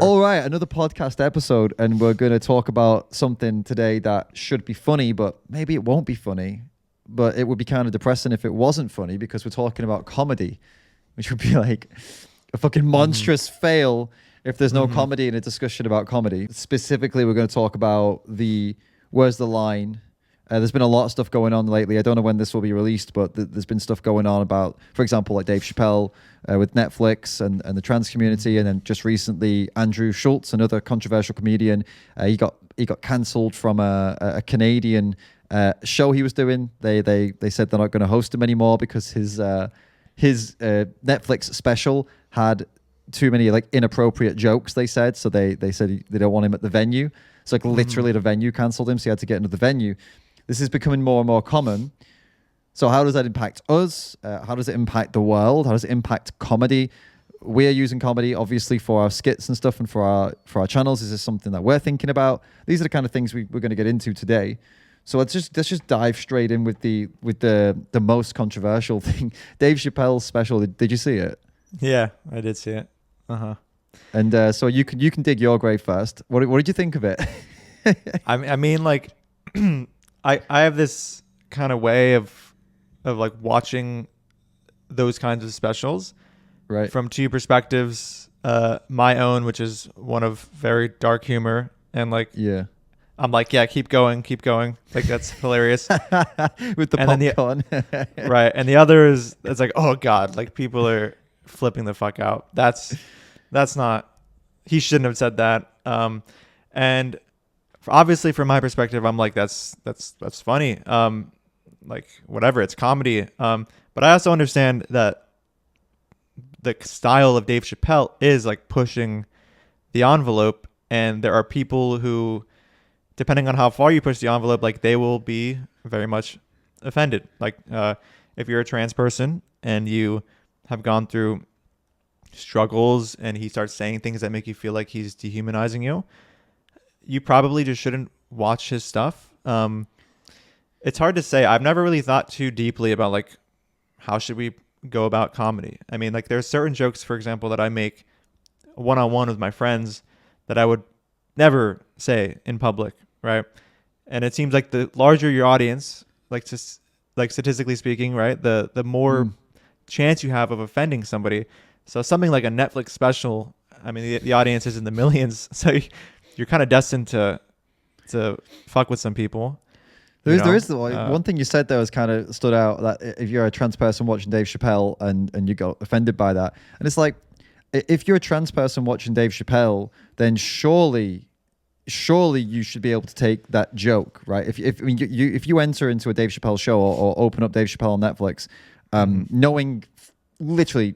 All right, another podcast episode, and we're going to talk about something today that should be funny, but maybe it won't be funny. But it would be kind of depressing if it wasn't funny, because we're talking about comedy, which would be like a fucking monstrous fail if there's no comedy in a discussion about comedy. Specifically, we're going to talk about where's the line. There's been a lot of stuff going on lately. I don't know when this will be released, but there's been stuff going on about, for example, like Dave Chappelle with Netflix and the trans community. And then just recently, Andrew Schulz, another controversial comedian, he got cancelled from a Canadian show he was doing. They said they're not going to host him anymore because his Netflix special had too many like inappropriate jokes, they said. So they said they don't want him at the venue. So like literally the venue cancelled him, so he had to get another venue. This is becoming more and more common. So how does that impact us? How does it impact the world? How does it impact comedy? We're using comedy, obviously, for our skits and stuff and for our channels. Is this something that we're thinking about? These are the kind of things we're going to get into today. So let's just dive straight in with the most controversial thing. Dave Chappelle's special. Did you see it? Yeah, I did see it. And so you can dig your grave first. What did you think of it? I mean, like, I have this kind of way of like watching those kinds of specials, right, from two perspectives. My own, which is one of very dark humor, and like, yeah, I'm like, yeah, keep going, like that's hilarious. With the popcorn, right? And the other is, it's like, oh god, like people are flipping the fuck out. That's not. He shouldn't have said that. And obviously, from my perspective, I'm like, that's funny. Like whatever, it's comedy. But I also understand that the style of Dave Chappelle is like pushing the envelope, and there are people who, depending on how far you push the envelope, like they will be very much offended. Like if you're a trans person and you have gone through struggles and he starts saying things that make you feel like he's dehumanizing you, you probably just shouldn't watch his stuff. It's hard to say. I've never really thought too deeply about like how should we go about comedy. I mean, like there's certain jokes, for example, that I make one-on-one with my friends that I would never say in public, right? And it seems like the larger your audience, like just like statistically speaking, right, the more chance you have of offending somebody. So something like a Netflix special, I mean, the audience is in the millions, so you're kind of destined to fuck with some people. There is one thing you said there was kind of stood out, that if you're a trans person watching Dave Chappelle and you got offended by that, and it's like, if you're a trans person watching Dave Chappelle, then surely you should be able to take that joke, right? If you enter into a Dave Chappelle show or open up Dave Chappelle on Netflix, knowing literally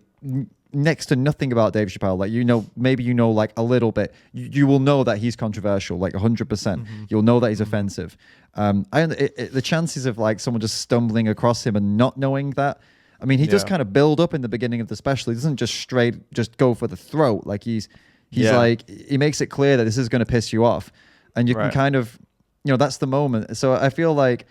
next to nothing about Dave Chappelle, like maybe like a little bit, you will know that he's controversial, like 100%. You'll know that he's offensive. The chances of like someone just stumbling across him and not knowing that, I mean, he does kind of build up in the beginning of the special. He doesn't just go for the throat. Like he's like, he makes it clear that this is going to piss you off, and you can kind of, that's the moment. So I feel like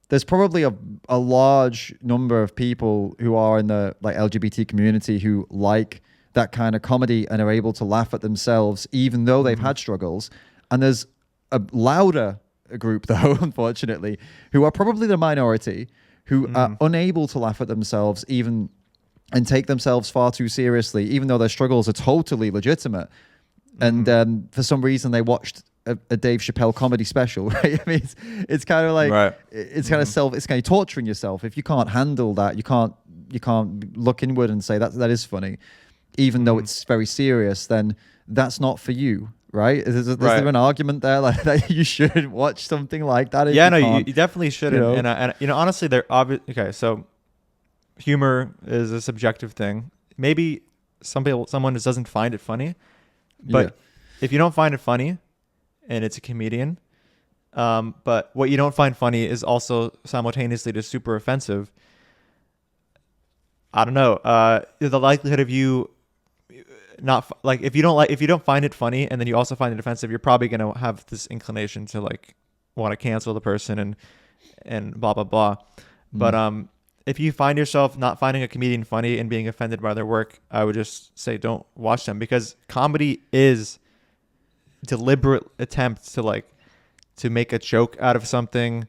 there's probably a large number of people who are in the like LGBT community who like that kind of comedy and are able to laugh at themselves even though they've had struggles. And there's a louder group though, unfortunately, who are probably the minority, who are unable to laugh at themselves even and take themselves far too seriously, even though their struggles are totally legitimate. And for some reason they watched a Dave Chappelle comedy special, right? I mean, it's kind of like, it's kind of it's kind of torturing yourself. If you can't handle that, you can't look inward and say that is funny, even though it's very serious, then that's not for you, right? Is there an argument there like that you shouldn't watch something like that? You definitely shouldn't. And honestly, they're obvious. Okay, so humor is a subjective thing. Maybe someone just doesn't find it funny, but if you don't find it funny, and it's a comedian, but what you don't find funny is also simultaneously just super offensive, I don't know. The likelihood of you not like, if you don't find it funny and then you also find it offensive, you're probably gonna have this inclination to like want to cancel the person and blah blah blah. But if you find yourself not finding a comedian funny and being offended by their work, I would just say don't watch them, because comedy is deliberate attempt to make a joke out of something.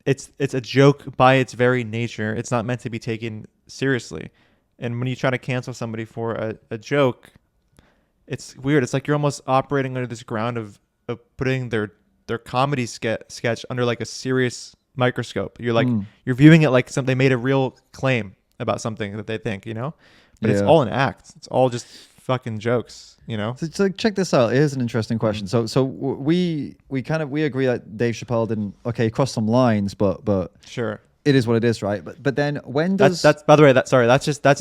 It's a joke by its very nature. It's not meant to be taken seriously. And when you try to cancel somebody for a joke, it's weird. It's like you're almost operating under this ground of putting their comedy sketch under like a serious microscope. You're like you're viewing it like they made a real claim about something that they think, but it's all an act. It's all just fucking jokes, So check this out. Here's an interesting question. So we agree that Dave Chappelle didn't cross some lines, but sure, it is what it is, right? But then when does that's by the way, that's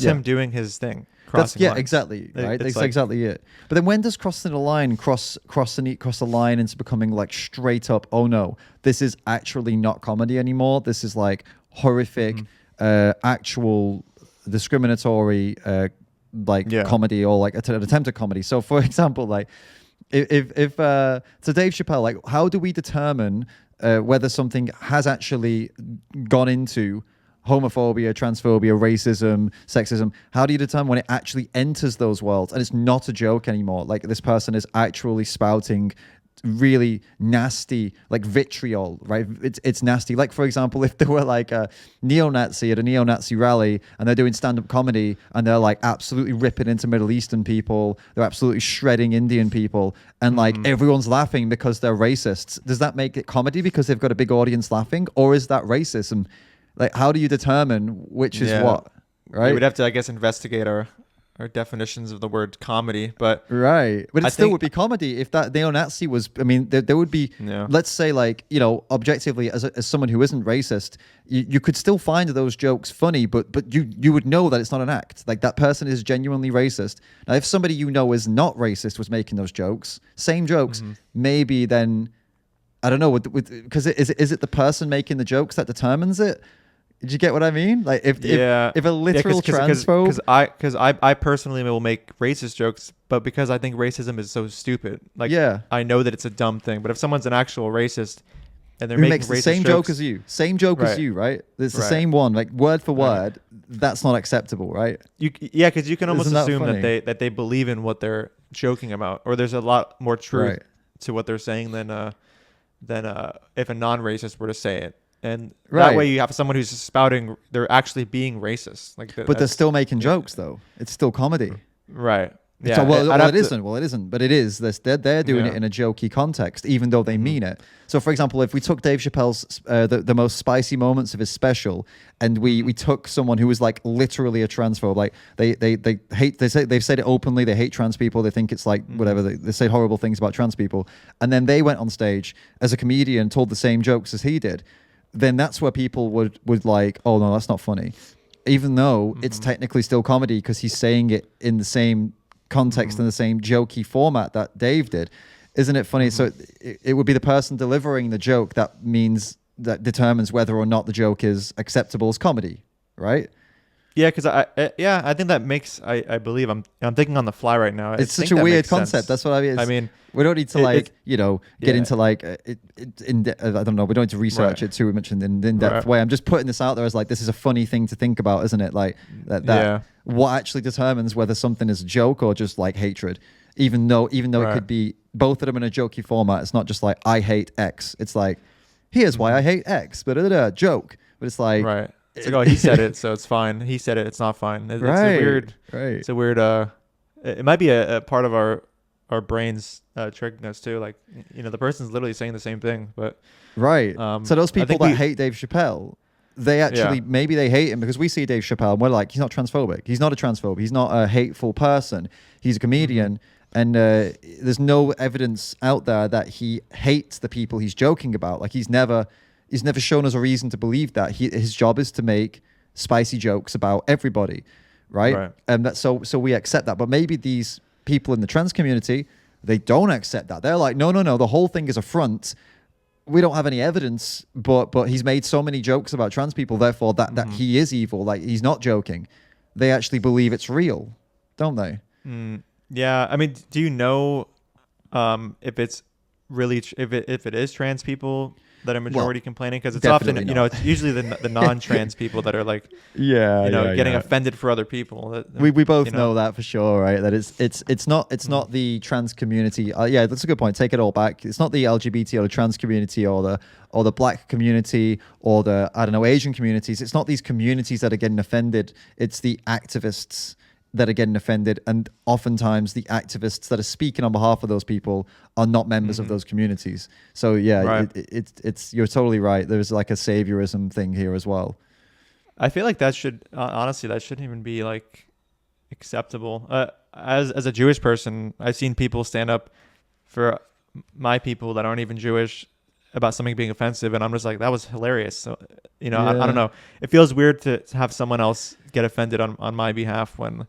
him doing his thing. Crossing lines. Exactly, right? That's like, exactly it. But then when does crossing the line cross the line into becoming like straight up, oh no, this is actually not comedy anymore. This is like horrific, actual discriminatory comedy, or like an attempt at comedy. So for example, like if so Dave Chappelle, like how do we determine whether something has actually gone into homophobia, transphobia, racism, sexism? How do you determine when it actually enters those worlds and it's not a joke anymore? Like this person is actually spouting really nasty, like vitriol, right? It's nasty. Like for example, if there were like a neo-Nazi at a neo-Nazi rally and they're doing stand-up comedy and they're like absolutely ripping into Middle Eastern people, they're absolutely shredding Indian people, and like everyone's laughing because they're racists, does that make it comedy because they've got a big audience laughing, or is that racism? Like how do you determine which is what, right? We would have to, I guess, investigate our definitions of the word comedy, but right, but it still would be comedy if that neo-Nazi was. I mean, there would be. Let's say, like, objectively, as someone who isn't racist, you could still find those jokes funny, but you would know that it's not an act. Like that person is genuinely racist. Now, if somebody is not racist was making those jokes, same jokes, maybe then I don't know. Because is it the person making the jokes that determines it? Did you get what I mean? Like if a literal transphobe, because I personally will make racist jokes, but because I think racism is so stupid. Like I know that it's a dumb thing, but if someone's an actual racist and they're making racist the same jokes, joke as you, as you, right? It's the same one, like word for word. That's not acceptable, right? Because you can almost assume that they believe in what they're joking about, or there's a lot more truth to what they're saying than if a non-racist were to say it. And that way you have someone who's spouting, they're actually being racist. But they're still making jokes, though. It's still comedy. Right. Yeah. So, it isn't. Well, it isn't. But it is. They're doing it in a jokey context, even though they mean it. So, for example, if we took Dave Chappelle's the most spicy moments of his special, and we took someone who was like literally a transphobe, like they hate, they've said it openly, they hate trans people, they think it's like whatever, they say horrible things about trans people, and then they went on stage as a comedian, told the same jokes as he did, then that's where people would like, oh no, that's not funny, even though it's technically still comedy because he's saying it in the same context and the same jokey format that Dave did. Isn't it funny? So it would be the person delivering the joke that determines whether or not the joke is acceptable as comedy, right? Yeah, because I think that makes, I believe I'm thinking on the fly right now. It's such a weird concept. Sense. That's what I mean. I mean, we don't need to get into like I don't know. We don't need to research it too much in depth way. I'm just putting this out there as like, this is a funny thing to think about, isn't it? Like that what actually determines whether something is a joke or just like hatred, even though it could be both of them in a jokey format. It's not just like I hate X. It's like, here's why I hate X, but joke. But it's like it's like, oh, he said it, so it's fine. He said it, it's not fine. It's a weird. It's a weird. It might be a part of our brains tricking us too. Like, the person's literally saying the same thing, but so those people that hate Dave Chappelle, they actually maybe they hate him because we see Dave Chappelle and we're like, he's not transphobic. He's not a transphobe. He's not a hateful person. He's a comedian, and there's no evidence out there that he hates the people he's joking about. Like he's never shown us a reason to believe that. His job is to make spicy jokes about everybody, right? And that so we accept that. But maybe these people in the trans community, they don't accept that. They're like, no, the whole thing is a front. We don't have any evidence, but he's made so many jokes about trans people, therefore that he is evil. Like he's not joking. They actually believe it's real, don't they? Yeah, I mean, do you know if it's really if it is trans people that are majority complaining, because it's definitely often, not. it's usually the non-trans people that are like, Yeah, getting offended for other people. We both know that for sure, right? That it's not the trans community. Yeah, that's a good point. Take it all back. It's not the LGBT or the trans community or the black community or the, I don't know, Asian communities. It's not these communities that are getting offended. It's the activists that are getting offended, and oftentimes the activists that are speaking on behalf of those people are not members of those communities. So yeah, Right. it's you're totally right. There's like a saviorism thing here as well. I feel like that should honestly, that shouldn't even be like acceptable. As a Jewish person, I've seen people stand up for my people that aren't even Jewish about something being offensive, and I'm just like, that was hilarious. So I don't know. It feels weird to have someone else get offended on my behalf when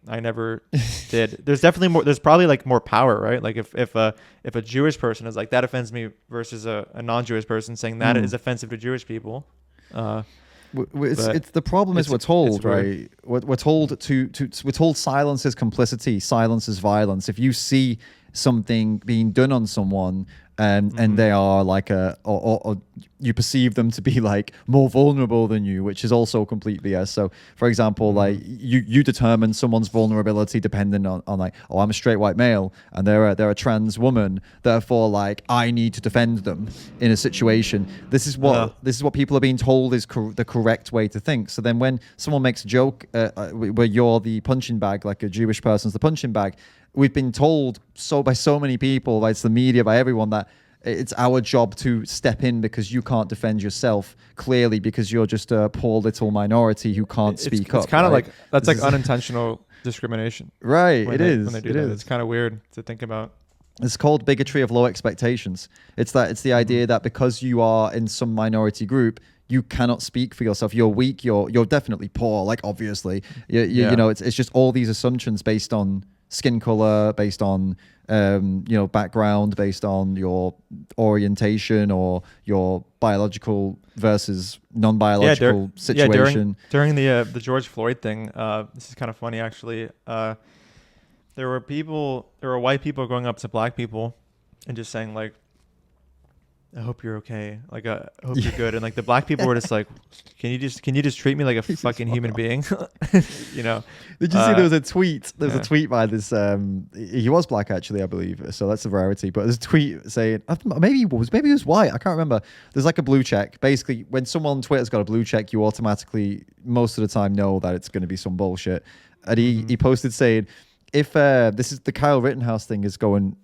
I never did. There's definitely more. There's probably like more power, right? Like if a Jewish person is like, that offends me, versus a non-Jewish person saying that is offensive to Jewish people. It's the problem is we're told, right? We're told we're told silence is complicity, silence is violence. If you see something being done on someone and they are like or you perceive them to be like more vulnerable than you, which is also complete BS. So for example, like you determine someone's vulnerability depending on like, oh, I'm a straight white male and they're a trans woman, therefore like I need to defend them in a situation. This is what people are being told is the correct way to think. So then when someone makes a joke where you're the punching bag, like a Jewish person's the punching bag, we've been told by so many people, by the media, by everyone, that it's our job to step in because you can't defend yourself, clearly, because you're just a poor little minority who can't speak up. It's kind of right? like, that's like unintentional discrimination. Right, When they do that. It's kind of weird to think about. It's called bigotry of low expectations. It's the idea that because you are in some minority group, you cannot speak for yourself. You're weak. You're definitely poor. Like obviously, you know, it's just all these assumptions based on skin color, based on background, based on your orientation or your biological versus non-biological situation. During the George Floyd thing, this is kind of funny actually. There were white people going up to black people and just saying like, I hope you're okay. Like, I hope you're good. And like the black people were just like, can you just treat me like a fucking human being? You know? Did you see there was a tweet? There was a tweet by this, he was black actually, I believe. So that's a rarity. But there's a tweet saying, maybe he was white. I can't remember. There's like a blue check. Basically, when someone on Twitter's got a blue check, you automatically, most of the time, know that it's going to be some bullshit. And he posted saying, if this is the Kyle Rittenhouse thing is going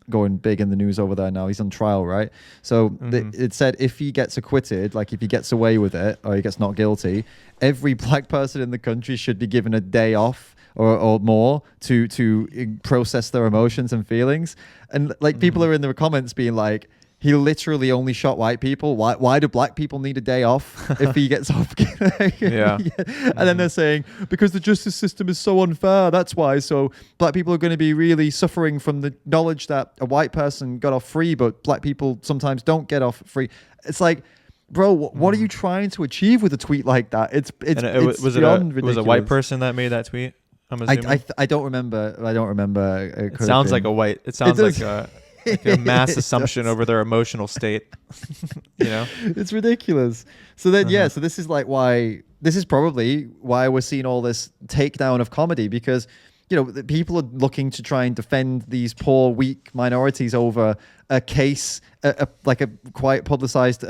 big in the news over there now. He's on trial, right? So it said if he gets acquitted, like if he gets away with it or he gets not guilty, every black person in the country should be given a day off or more to process their emotions and feelings. And like people are in the comments being like, he literally only shot white people. Why do black people need a day off if he gets off? Yeah. And then they're saying, because the justice system is so unfair, that's why. So black people are going to be really suffering from the knowledge that a white person got off free, but black people sometimes don't get off free. It's like, bro, what are you trying to achieve with a tweet like that? It's beyond ridiculous. Was it a white person that made that tweet? I'm assuming. I don't remember. It sounds like a white. It sounds like a mass assumption over their emotional state. You know, it's ridiculous. So then so this is like probably why we're seeing all this takedown of comedy, because people are looking to try and defend these poor, weak minorities over a case, like a quite publicized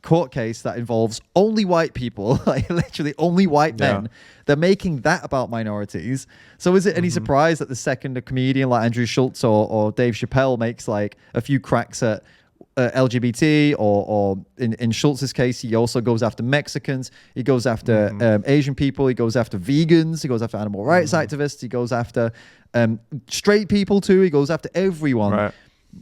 court case that involves only white people, like literally only white men. They're making that about minorities. So is it any surprise that the second a comedian like Andrew Schulz or Dave Chappelle makes like a few cracks at LGBT, or in Schultz's case, he also goes after Mexicans, he goes after Asian people, he goes after vegans, he goes after animal rights activists, he goes after straight people too, he goes after everyone. Right.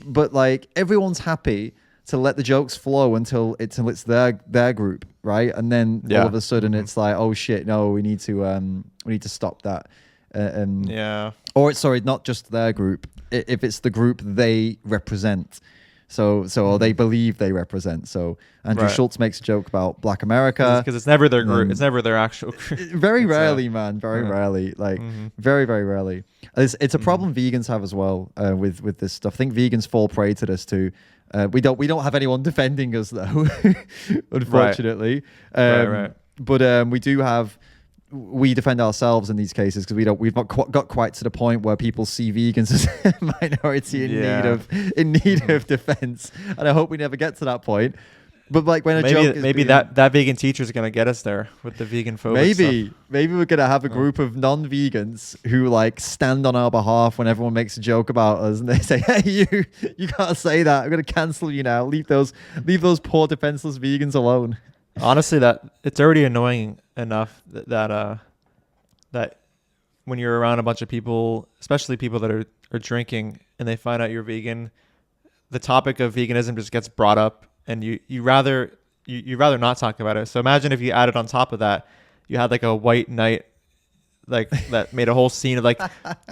But like everyone's happy to let the jokes flow until it's their group, right? And then all of a sudden it's like, oh shit, no, we need to stop that. Or sorry, not just their group, if it's the group they represent. or they believe they represent. So Andrew Schulz makes a joke about Black America because it's never their group. It's never their actual group. Very rarely, man. Very rarely. Like very, very rarely. It's a problem vegans have as well with this stuff. I think vegans fall prey to this too. We don't have anyone defending us though, unfortunately. Right. But we defend ourselves in these cases because we've not got quite to the point where people see vegans as a minority in need of defense, and I hope we never get to that point. But like when maybe that vegan teacher is gonna get us there with the vegan phobic stuff. Maybe we're gonna have a group of non-vegans who like stand on our behalf when everyone makes a joke about us, and they say, "Hey, you can't say that. I'm gonna cancel you now. Leave those poor defenseless vegans alone." Honestly, that it's already annoying enough that when you're around a bunch of people, especially people that are drinking, and they find out you're vegan, the topic of veganism just gets brought up, and you rather not talk about it. So imagine if you added on top of that, you had like a white knight like that made a whole scene of like,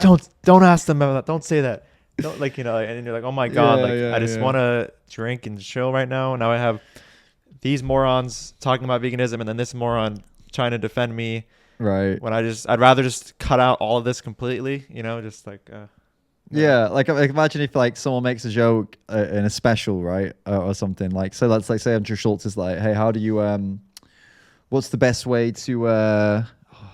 don't ask them about that, don't say that, don't, like, you know, and you're like, oh my god, I just want to drink and chill right now. Now I have these morons talking about veganism, and then this moron trying to defend me. Right. When I'd rather just cut out all of this completely, you know, just like. Like imagine if like someone makes a joke in a special, right, or something like. So let's like say Andrew Schulz is like, hey, how do you what's the best way to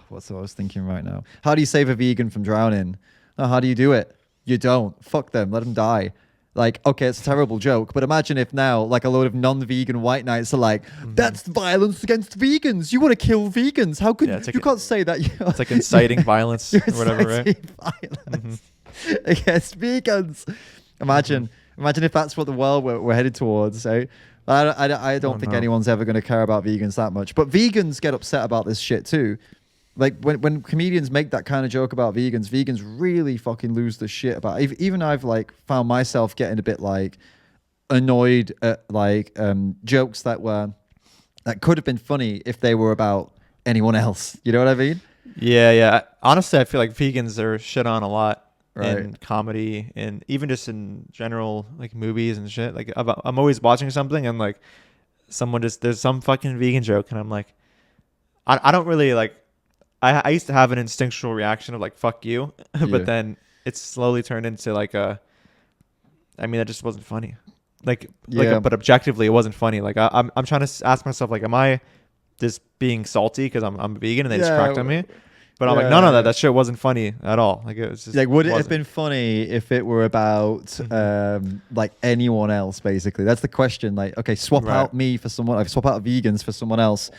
what's what I was thinking right now? How do you save a vegan from drowning? No, how do you do it? You don't. Fuck them. Let them die. Like, okay, it's a terrible joke, but imagine if now, like, a load of non-vegan white knights are like, that's violence against vegans. You want to kill vegans. How could you can't say that? It's like inciting violence or whatever, right? Violence against vegans. Imagine if that's what the world we're headed towards. Eh? I don't think anyone's ever going to care about vegans that much. But vegans get upset about this shit too. Like when comedians make that kind of joke about vegans really fucking lose the shit about it. Even I've like found myself getting a bit like annoyed at like jokes that could have been funny if they were about anyone else. You know what I mean? Yeah. Honestly, I feel like vegans are shit on a lot in comedy and even just in general, like movies and shit. Like I'm always watching something and like there's some fucking vegan joke and I'm like, I don't really like. I used to have an instinctual reaction of like fuck you, but then it's slowly turned into like that just wasn't funny. But objectively it wasn't funny. Like I'm trying to ask myself like, am I just being salty because I'm vegan and they just cracked on me? But I'm like, no, that shit wasn't funny at all. Like it was just like, would it have been funny if it were about like anyone else? Basically, that's the question. Like, okay, swap out me for someone. Like, swap out vegans for someone else.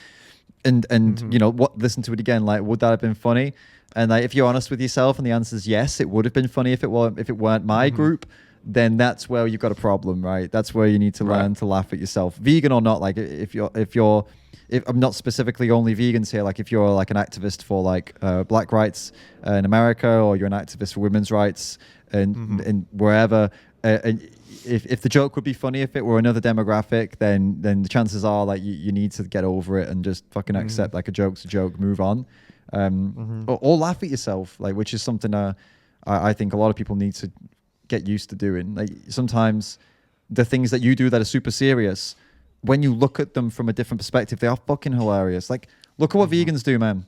And you know what? Listen to it again. Like, would that have been funny? And like, if you're honest with yourself, and the answer is yes, it would have been funny if it weren't my group. Then that's where you've got a problem, right? That's where you need to learn to laugh at yourself, vegan or not. Like, if I'm not specifically only vegans here. Like, if you're like an activist for like black rights in America, or you're an activist for women's rights and wherever, and if the joke would be funny if it were another demographic, then the chances are like you need to get over it and just fucking accept like a joke's a joke, move on, or laugh at yourself, like, which is something I think a lot of people need to get used to doing. Like sometimes the things that you do that are super serious, when you look at them from a different perspective, they are fucking hilarious. Like, look at what vegans do, man.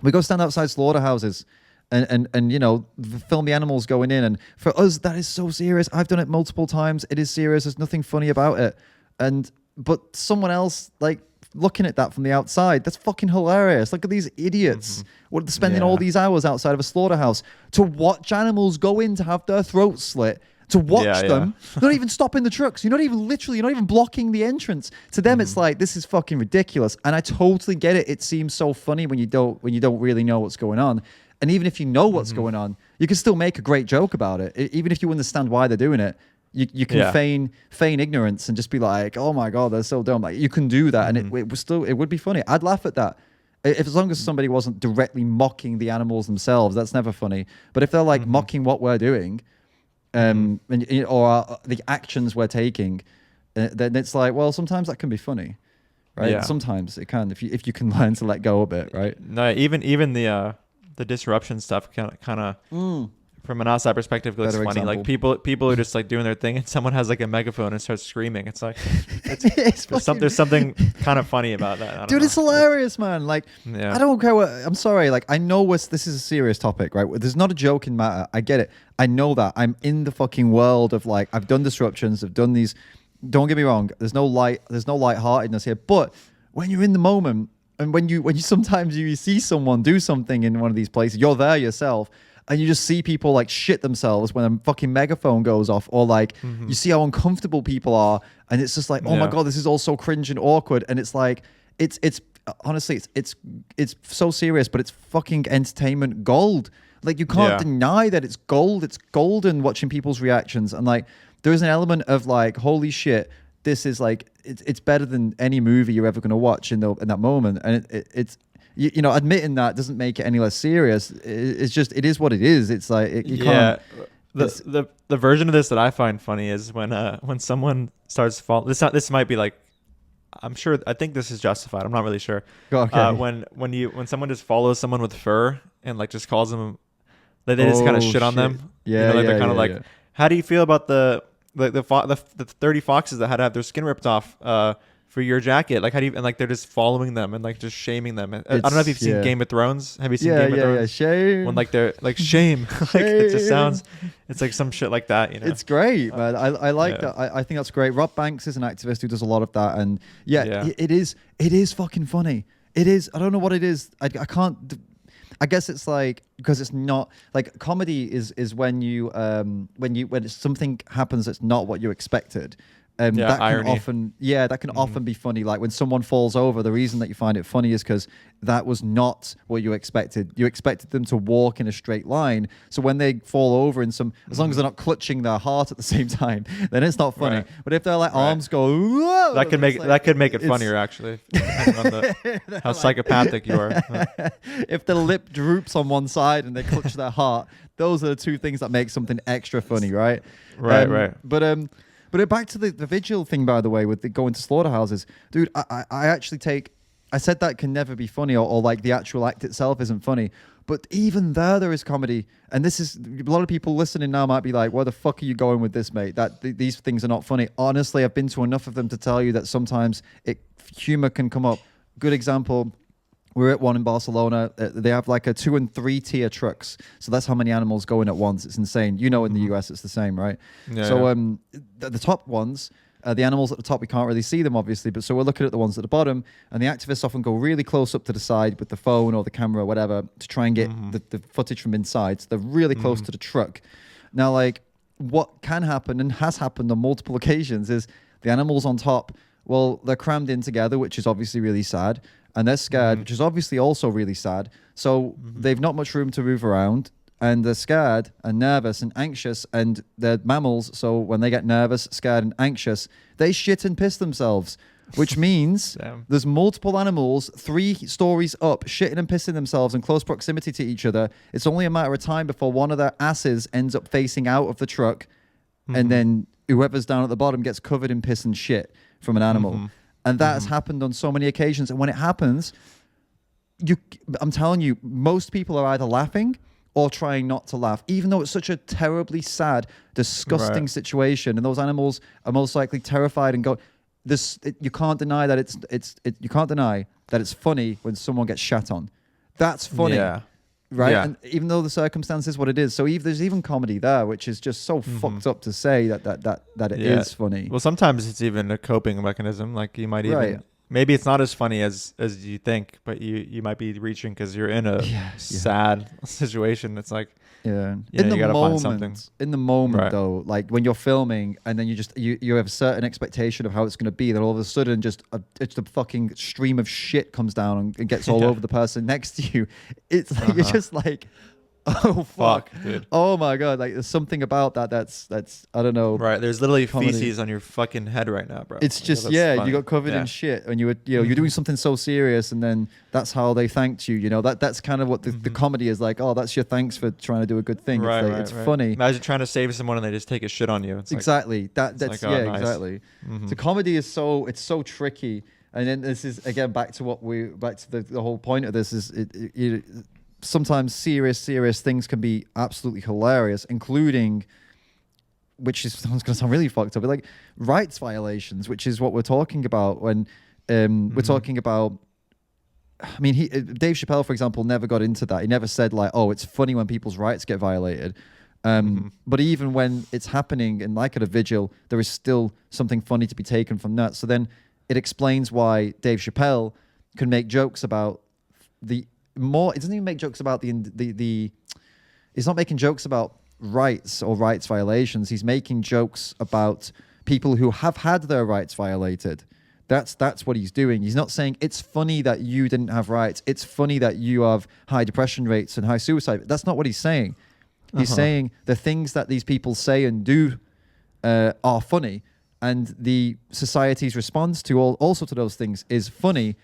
We go stand outside slaughterhouses and you know, film the animals going in, and for us that is so serious. I've done it multiple times. It is serious. There's nothing funny about it. But someone else like looking at that from the outside, that's fucking hilarious. Look at these idiots. What, spending all these hours outside of a slaughterhouse to watch animals go in to have their throats slit, to watch them. You're not even stopping the trucks. You're not even blocking the entrance. To them, it's like, this is fucking ridiculous. And I totally get it. It seems so funny when you don't really know what's going on. And even if you know what's going on, you can still make a great joke about it. Even if you understand why they're doing it, you can feign ignorance and just be like, oh my God, they're so dumb. Like, you can do that, and it would be funny. I'd laugh at that. As long as somebody wasn't directly mocking the animals themselves, that's never funny. But if they're like mocking what we're doing, or the actions we're taking, then it's like, well, sometimes that can be funny, right? Yeah. Sometimes it can, if you can learn to let go a bit, right? No, even the disruption stuff kind of from an outside perspective, it looks Better funny. example. Like people are just like doing their thing, and someone has like a megaphone and starts screaming. It's like there's something kind of funny about that. I don't Dude, know. it's hilarious, man. Like, Yeah. I don't care what. I'm sorry. Like, I know this is a serious topic, right? There's not a joking matter. I get it. I know that. I'm in the fucking world of like, I've done disruptions. I've done these. Don't get me wrong. There's no lightheartedness here. But when you're in the moment, and when you sometimes you see someone do something in one of these places, you're there yourself. And you just see people like shit themselves when a fucking megaphone goes off, or like you see how uncomfortable people are, and it's just like, oh my god, this is all so cringe and awkward. And it's like, it's honestly, it's so serious, but it's fucking entertainment gold. Like you can't deny that it's gold. It's golden watching people's reactions, and like there is an element of like, holy shit, this is like it's better than any movie you're ever gonna watch in that moment, and it's. You know, admitting that doesn't make it any less serious. It's just, it is what it is. It's like, you can't. The version of this that I find funny is when someone starts falling. This might be like, I think this is justified. I'm not really sure. Okay. When someone just follows someone with fur and like just calls them, they just kind of shit on them. Yeah, they're kind of like, how do you feel about the 30 foxes that had to have their skin ripped off for your jacket? Like, how do you, and like they're just following them and like just shaming them. I don't know if you've seen Game of Thrones. Have you seen Game of Thrones? Yeah, shame. When like they're like shame. Like it just sounds, it's like some shit like that, you know. It's great, man. I like that. I think that's great. Rob Banks is an activist who does a lot of that, and it is fucking funny. It is. I don't know what it is. I can't. I guess it's like, because it's not like comedy is when when something happens that's not what you expected. That can often be funny. Like when someone falls over, the reason that you find it funny is because that was not what you expected. You expected them to walk in a straight line. So when they fall over as long as they're not clutching their heart at the same time, then it's not funny. Right. But if their arms go, whoa, that could make it funnier actually, depending on how psychopathic you are. If the lip droops on one side and they clutch their heart, those are the two things that make something extra funny, right? Right. But back to the vigil thing, by the way, with the going to slaughterhouses, dude. I actually I said that can never be funny, or like the actual act itself isn't funny. But even there is comedy, and this is a lot of people listening now might be like, "Where the fuck are you going with this, mate? These things are not funny." Honestly, I've been to enough of them to tell you that sometimes humor can come up. Good example. We're at one in Barcelona. They have like a 2 and 3 tier trucks. So that's how many animals go in at once. It's insane. You know, in the US, it's the same, right? Yeah, so the top ones, the animals at the top, we can't really see them, obviously. But so we're looking at the ones at the bottom. And the activists often go really close up to the side with the phone or the camera or whatever to try and get the footage from inside. So they're really close to the truck. Now, like, what can happen and has happened on multiple occasions is the animals on top, well, they're crammed in together, which is obviously really sad. And they're scared, which is obviously also really sad. So they've not much room to move around. And they're scared and nervous and anxious. And they're mammals. So when they get nervous, scared, and anxious, they shit and piss themselves. Which means there's multiple animals 3 stories up, shitting and pissing themselves in close proximity to each other. It's only a matter of time before one of their asses ends up facing out of the truck. And then whoever's down at the bottom gets covered in piss and shit from an animal. And that has happened on so many occasions. And when it happens, I'm telling you, most people are either laughing or trying not to laugh, even though it's such a terribly sad, disgusting situation. And those animals are most likely terrified and go. You can't deny that you can't deny that it's funny when someone gets shat on. That's funny. Yeah. Right. Yeah. And even though the circumstance is what it is. So there's even comedy there, which is just so fucked up to say that it is funny. Well, sometimes it's even a coping mechanism. Like you might even, maybe it's not as funny as you think, but you might be reaching because you're in a sad situation. It's like, in the moment though, like when you're filming and then you have a certain expectation of how it's going to be, then all of a sudden it's the fucking stream of shit comes down and gets all over the person next to you. It's like, you're just like, oh fuck, dude. Oh my god, like there's something about that's I don't know. Right, there's literally feces on your fucking head right now, bro. It's just you got covered in shit and you're doing something so serious, and then that's how they thanked you. You know, that's kind of what the comedy is like. Oh, that's your thanks for trying to do a good thing. It's funny. Imagine trying to save someone and they just take a shit on you. It's exactly. Like, nice. Exactly. So comedy is so tricky. And then this is again back to the whole point of this is sometimes serious things can be absolutely hilarious, including, which is going to sound really fucked up, but like rights violations, which is what we're talking about when we're talking about. I mean, Dave Chappelle, for example, never got into that. He never said like, "Oh, it's funny when people's rights get violated." But even when it's happening, and like at a vigil, there is still something funny to be taken from that. So then it explains why Dave Chappelle can make jokes about it doesn't even make jokes about the he's not making jokes about rights or rights violations. He's making jokes about people who have had their rights violated. That's what he's doing. He's not saying it's funny that you didn't have rights. It's funny that you have high depression rates and high suicide. That's not what he's saying. He's saying the things that these people say and do are funny, and the society's response to also to those things is funny.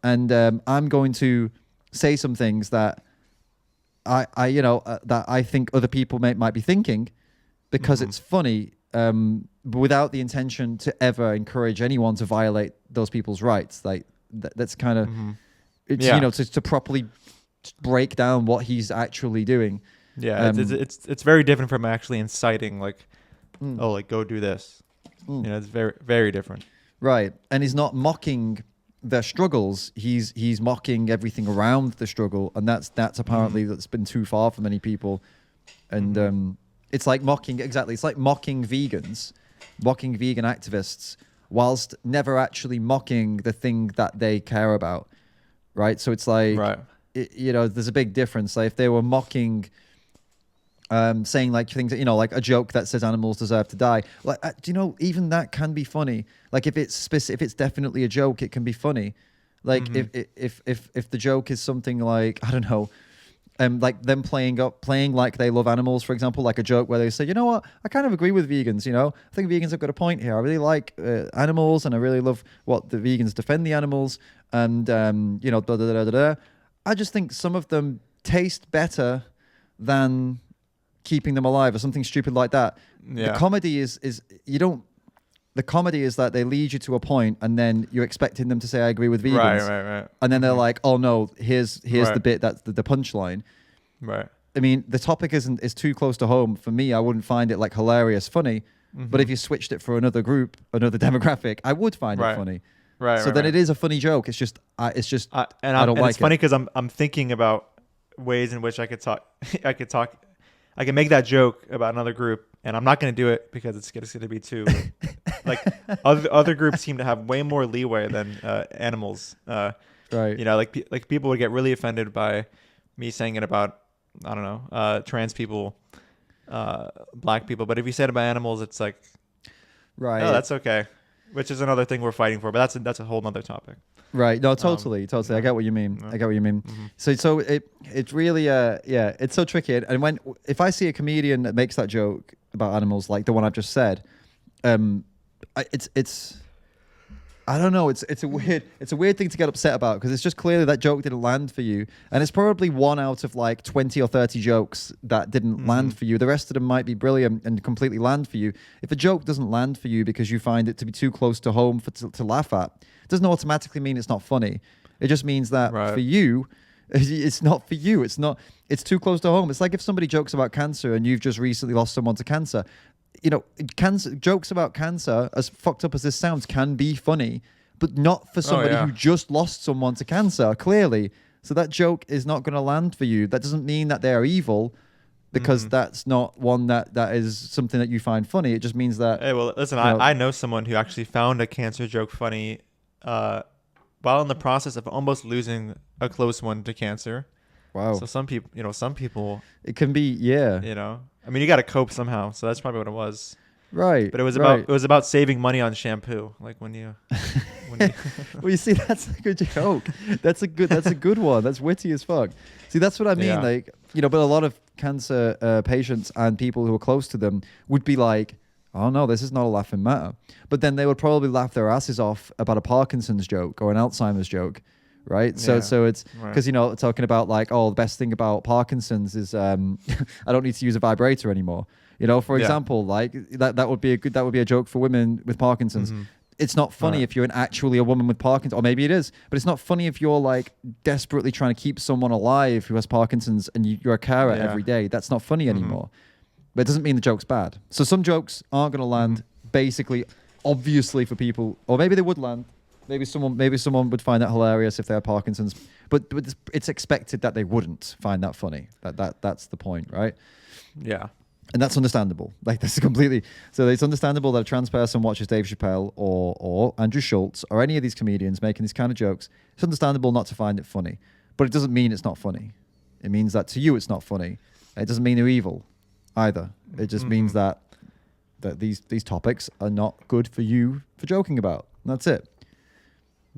And I'm going to say some things that that I think other people might be thinking because it's funny, but without the intention to ever encourage anyone to violate those people's rights. Like that's kind of it's to properly break down what he's actually doing. Yeah, it's very different from actually inciting, like, oh, like go do this. It's very, very different. Right, and he's not mocking their struggles. He's mocking everything around the struggle, and that's apparently that's been too far for many people. And it's like mocking It's like mocking vegans, mocking vegan activists, whilst never actually mocking the thing that they care about. Right, so it's like there's a big difference. Like if they were mocking. Saying like things, like a joke that says animals deserve to die. Like, even that can be funny. Like if it's definitely a joke, it can be funny. Like if the joke is something like, I don't know, like them playing like they love animals, for example, like a joke where they say, you know what, I kind of agree with vegans. I think vegans have got a point here. I really like animals, and I really love what the vegans defend the animals, and da da da da da. I just think some of them taste better than keeping them alive, or something stupid like that. The comedy is the comedy is that they lead you to a point, and then you're expecting them to say I agree with vegans, right, and then they're like, oh no, here's the bit that's the punchline. Right. I mean, the topic is too close to home for me. I wouldn't find it like hilarious funny, but if you switched it for another group, another demographic, I would find it funny. Right. So then it is a funny joke. It's just I don't like it. It's funny because I'm thinking about ways in which I can make that joke about another group, and I'm not going to do it because it's going to be too like other groups seem to have way more leeway than animals. Right. Like people would get really offended by me saying it about, I don't know, trans people, black people. But if you say it about animals, it's like, right. Oh, that's okay. Which is another thing we're fighting for, but that's a whole nother topic. Right. No, totally. I get what you mean. I get what you mean. So it's really it's so tricky. And if I see a comedian that makes that joke about animals, like the one I've just said, it's I don't know. It's a weird thing to get upset about, because it's just clearly that joke didn't land for you, and it's probably one out of like 20 or 30 jokes that didn't land for you. The rest of them might be brilliant and completely land for you. If a joke doesn't land for you because you find it to be too close to home to laugh at, it doesn't automatically mean it's not funny. It just means that for you, it's not for you. It's too close to home. It's like if somebody jokes about cancer and you've just recently lost someone to cancer. Jokes about cancer, as fucked up as this sounds, can be funny, but not for somebody who just lost someone to cancer, clearly. So that joke is not going to land for you. That doesn't mean that they're evil, because that's not one that is something that you find funny. It just means that... Hey, well, listen, I know someone who actually found a cancer joke funny while in the process of almost losing a close one to cancer. Wow. So some people... It can be, I mean, you got to cope somehow, so that's probably what it was. Right. But it was about saving money on shampoo, like when you Well, you see, that's a good joke. That's a good one. That's witty as fuck. See, that's what I mean. Yeah. But a lot of cancer patients and people who are close to them would be like, oh no, this is not a laughing matter. But then they would probably laugh their asses off about a Parkinson's joke or an Alzheimer's joke. Right. So it's because, talking about like, oh, the best thing about Parkinson's is I don't need to use a vibrator anymore. For example, like that would be a joke for women with Parkinson's. it's not funny if you're actually a woman with Parkinson's, or maybe it is, but it's not funny if you're like desperately trying to keep someone alive who has Parkinson's and you're a carer every day. That's not funny anymore. But it doesn't mean the joke's bad. So some jokes aren't going to land basically, obviously for people, or maybe they would land. Maybe someone would find that hilarious if they had Parkinson's, but it's expected that they wouldn't find that funny. That's the point, right? Yeah. And that's understandable. Like, this is completely... So it's understandable that a trans person watches Dave Chappelle or Andrew Schulz or any of these comedians making these kind of jokes. It's understandable not to find it funny. But it doesn't mean it's not funny. It means that to you it's not funny. It doesn't mean they're evil either. It just means that these topics are not good for you for joking about. And that's it.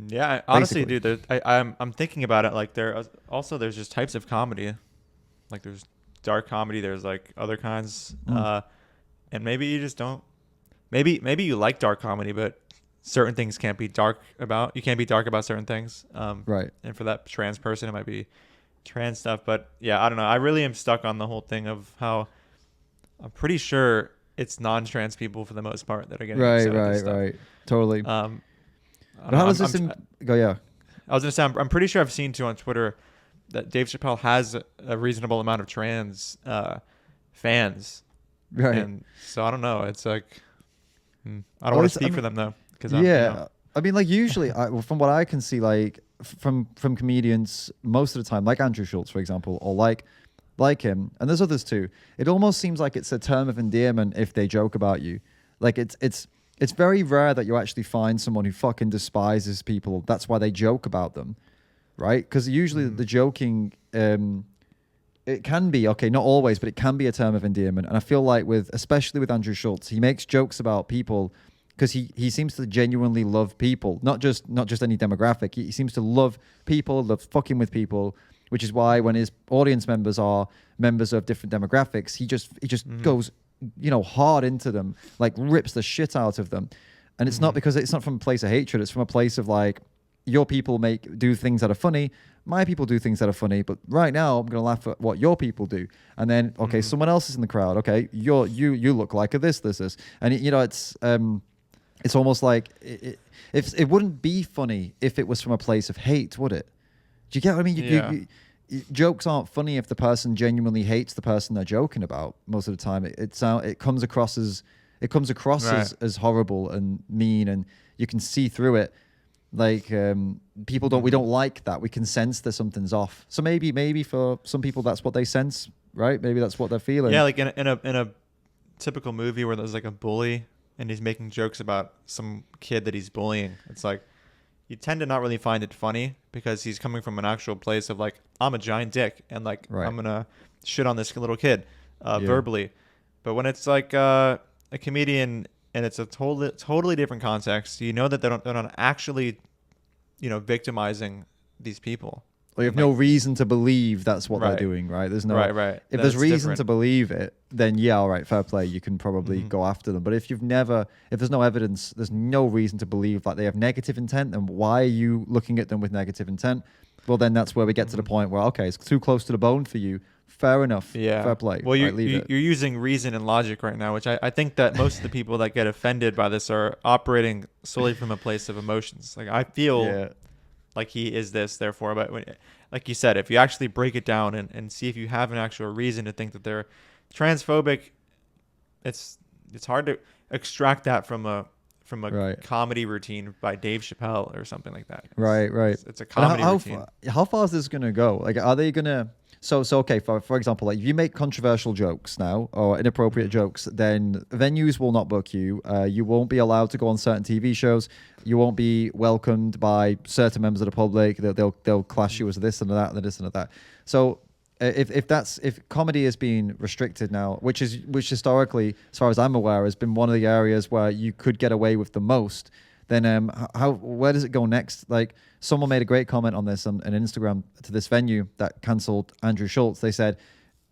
Yeah, honestly, dude, I'm thinking about it. Like, there's just types of comedy. Like, there's dark comedy, there's like other kinds, and maybe you just don't, maybe you like dark comedy, but certain things can't be dark about, you can't be dark about certain things, right? And for that trans person it might be trans stuff. But yeah, I don't know, I really am stuck on the whole thing of how I'm pretty sure it's non-trans people for the most part that are getting upset with this stuff. Right, totally. But how does this go? Yeah, I was gonna say, I'm pretty sure I've seen too on Twitter that Dave Chappelle has a reasonable amount of trans fans, right? And so I don't know. It's like I don't want to speak for them though, because I mean, like usually, from what I can see, like from comedians most of the time, like Andrew Schulz, for example, or like him, and there's others too. It almost seems like it's a term of endearment if they joke about you. Like it's very rare that you actually find someone who fucking despises people. That's why they joke about them. Right? Because usually the joking, it can be, okay, not always, but it can be a term of endearment. And I feel like especially with Andrew Schulz, he makes jokes about people because he seems to genuinely love people, not just any demographic. He seems to love people, love fucking with people, which is why when his audience members are members of different demographics, he just goes, hard into them, like rips the shit out of them. And it's not because it's not from a place of hatred. It's from a place of like, your people do things that are funny. My people do things that are funny. But right now, I'm going to laugh at what your people do. And then, okay, someone else is in the crowd. Okay, you look like a this. And it's almost like it wouldn't be funny if it was from a place of hate, would it? Do you get what I mean? Jokes aren't funny if the person genuinely hates the person they're joking about. Most of the time, it comes across as as horrible and mean, and you can see through it. Like we don't like that. We can sense that something's off. So maybe for some people that's what they sense, right? Maybe that's what they're feeling. Yeah, like in a typical movie where there's like a bully and he's making jokes about some kid that he's bullying. It's like you tend to not really find it funny because he's coming from an actual place of like, I'm a giant dick and like I'm gonna shit on this little kid verbally. But when it's like a comedian and it's a totally different context, you know that they're not actually, victimizing these people. Well, you have no reason to believe that's what they're doing, right? There's no right. If there's reason to believe it, then yeah, all right, fair play. You can probably go after them. But if there's no evidence, there's no reason to believe that they have negative intent. Then why are you looking at them with negative intent? Well, then that's where we get to the point where okay, it's too close to the bone for you. Fair enough. Yeah. Fair play. Well, you're using reason and logic right now, which I think that most of the people that get offended by this are operating solely from a place of emotions. Like I feel like he is this, therefore. But like you said, if you actually break it down and see if you have an actual reason to think that they're transphobic, it's hard to extract that from a comedy routine by Dave Chappelle or something like that. Right. It's a comedy routine. How far is this going to go? Like, are they going to... So okay, for example, like if you make controversial jokes now or inappropriate jokes, then venues will not book you. You won't be allowed to go on certain TV shows. You won't be welcomed by certain members of the public. They'll class you as this and that and this and that. So if comedy is being restricted now, which historically, as far as I'm aware, has been one of the areas where you could get away with the most, then where does it go next? Like someone made a great comment on this on Instagram to this venue that cancelled Andrew Schulz. They said,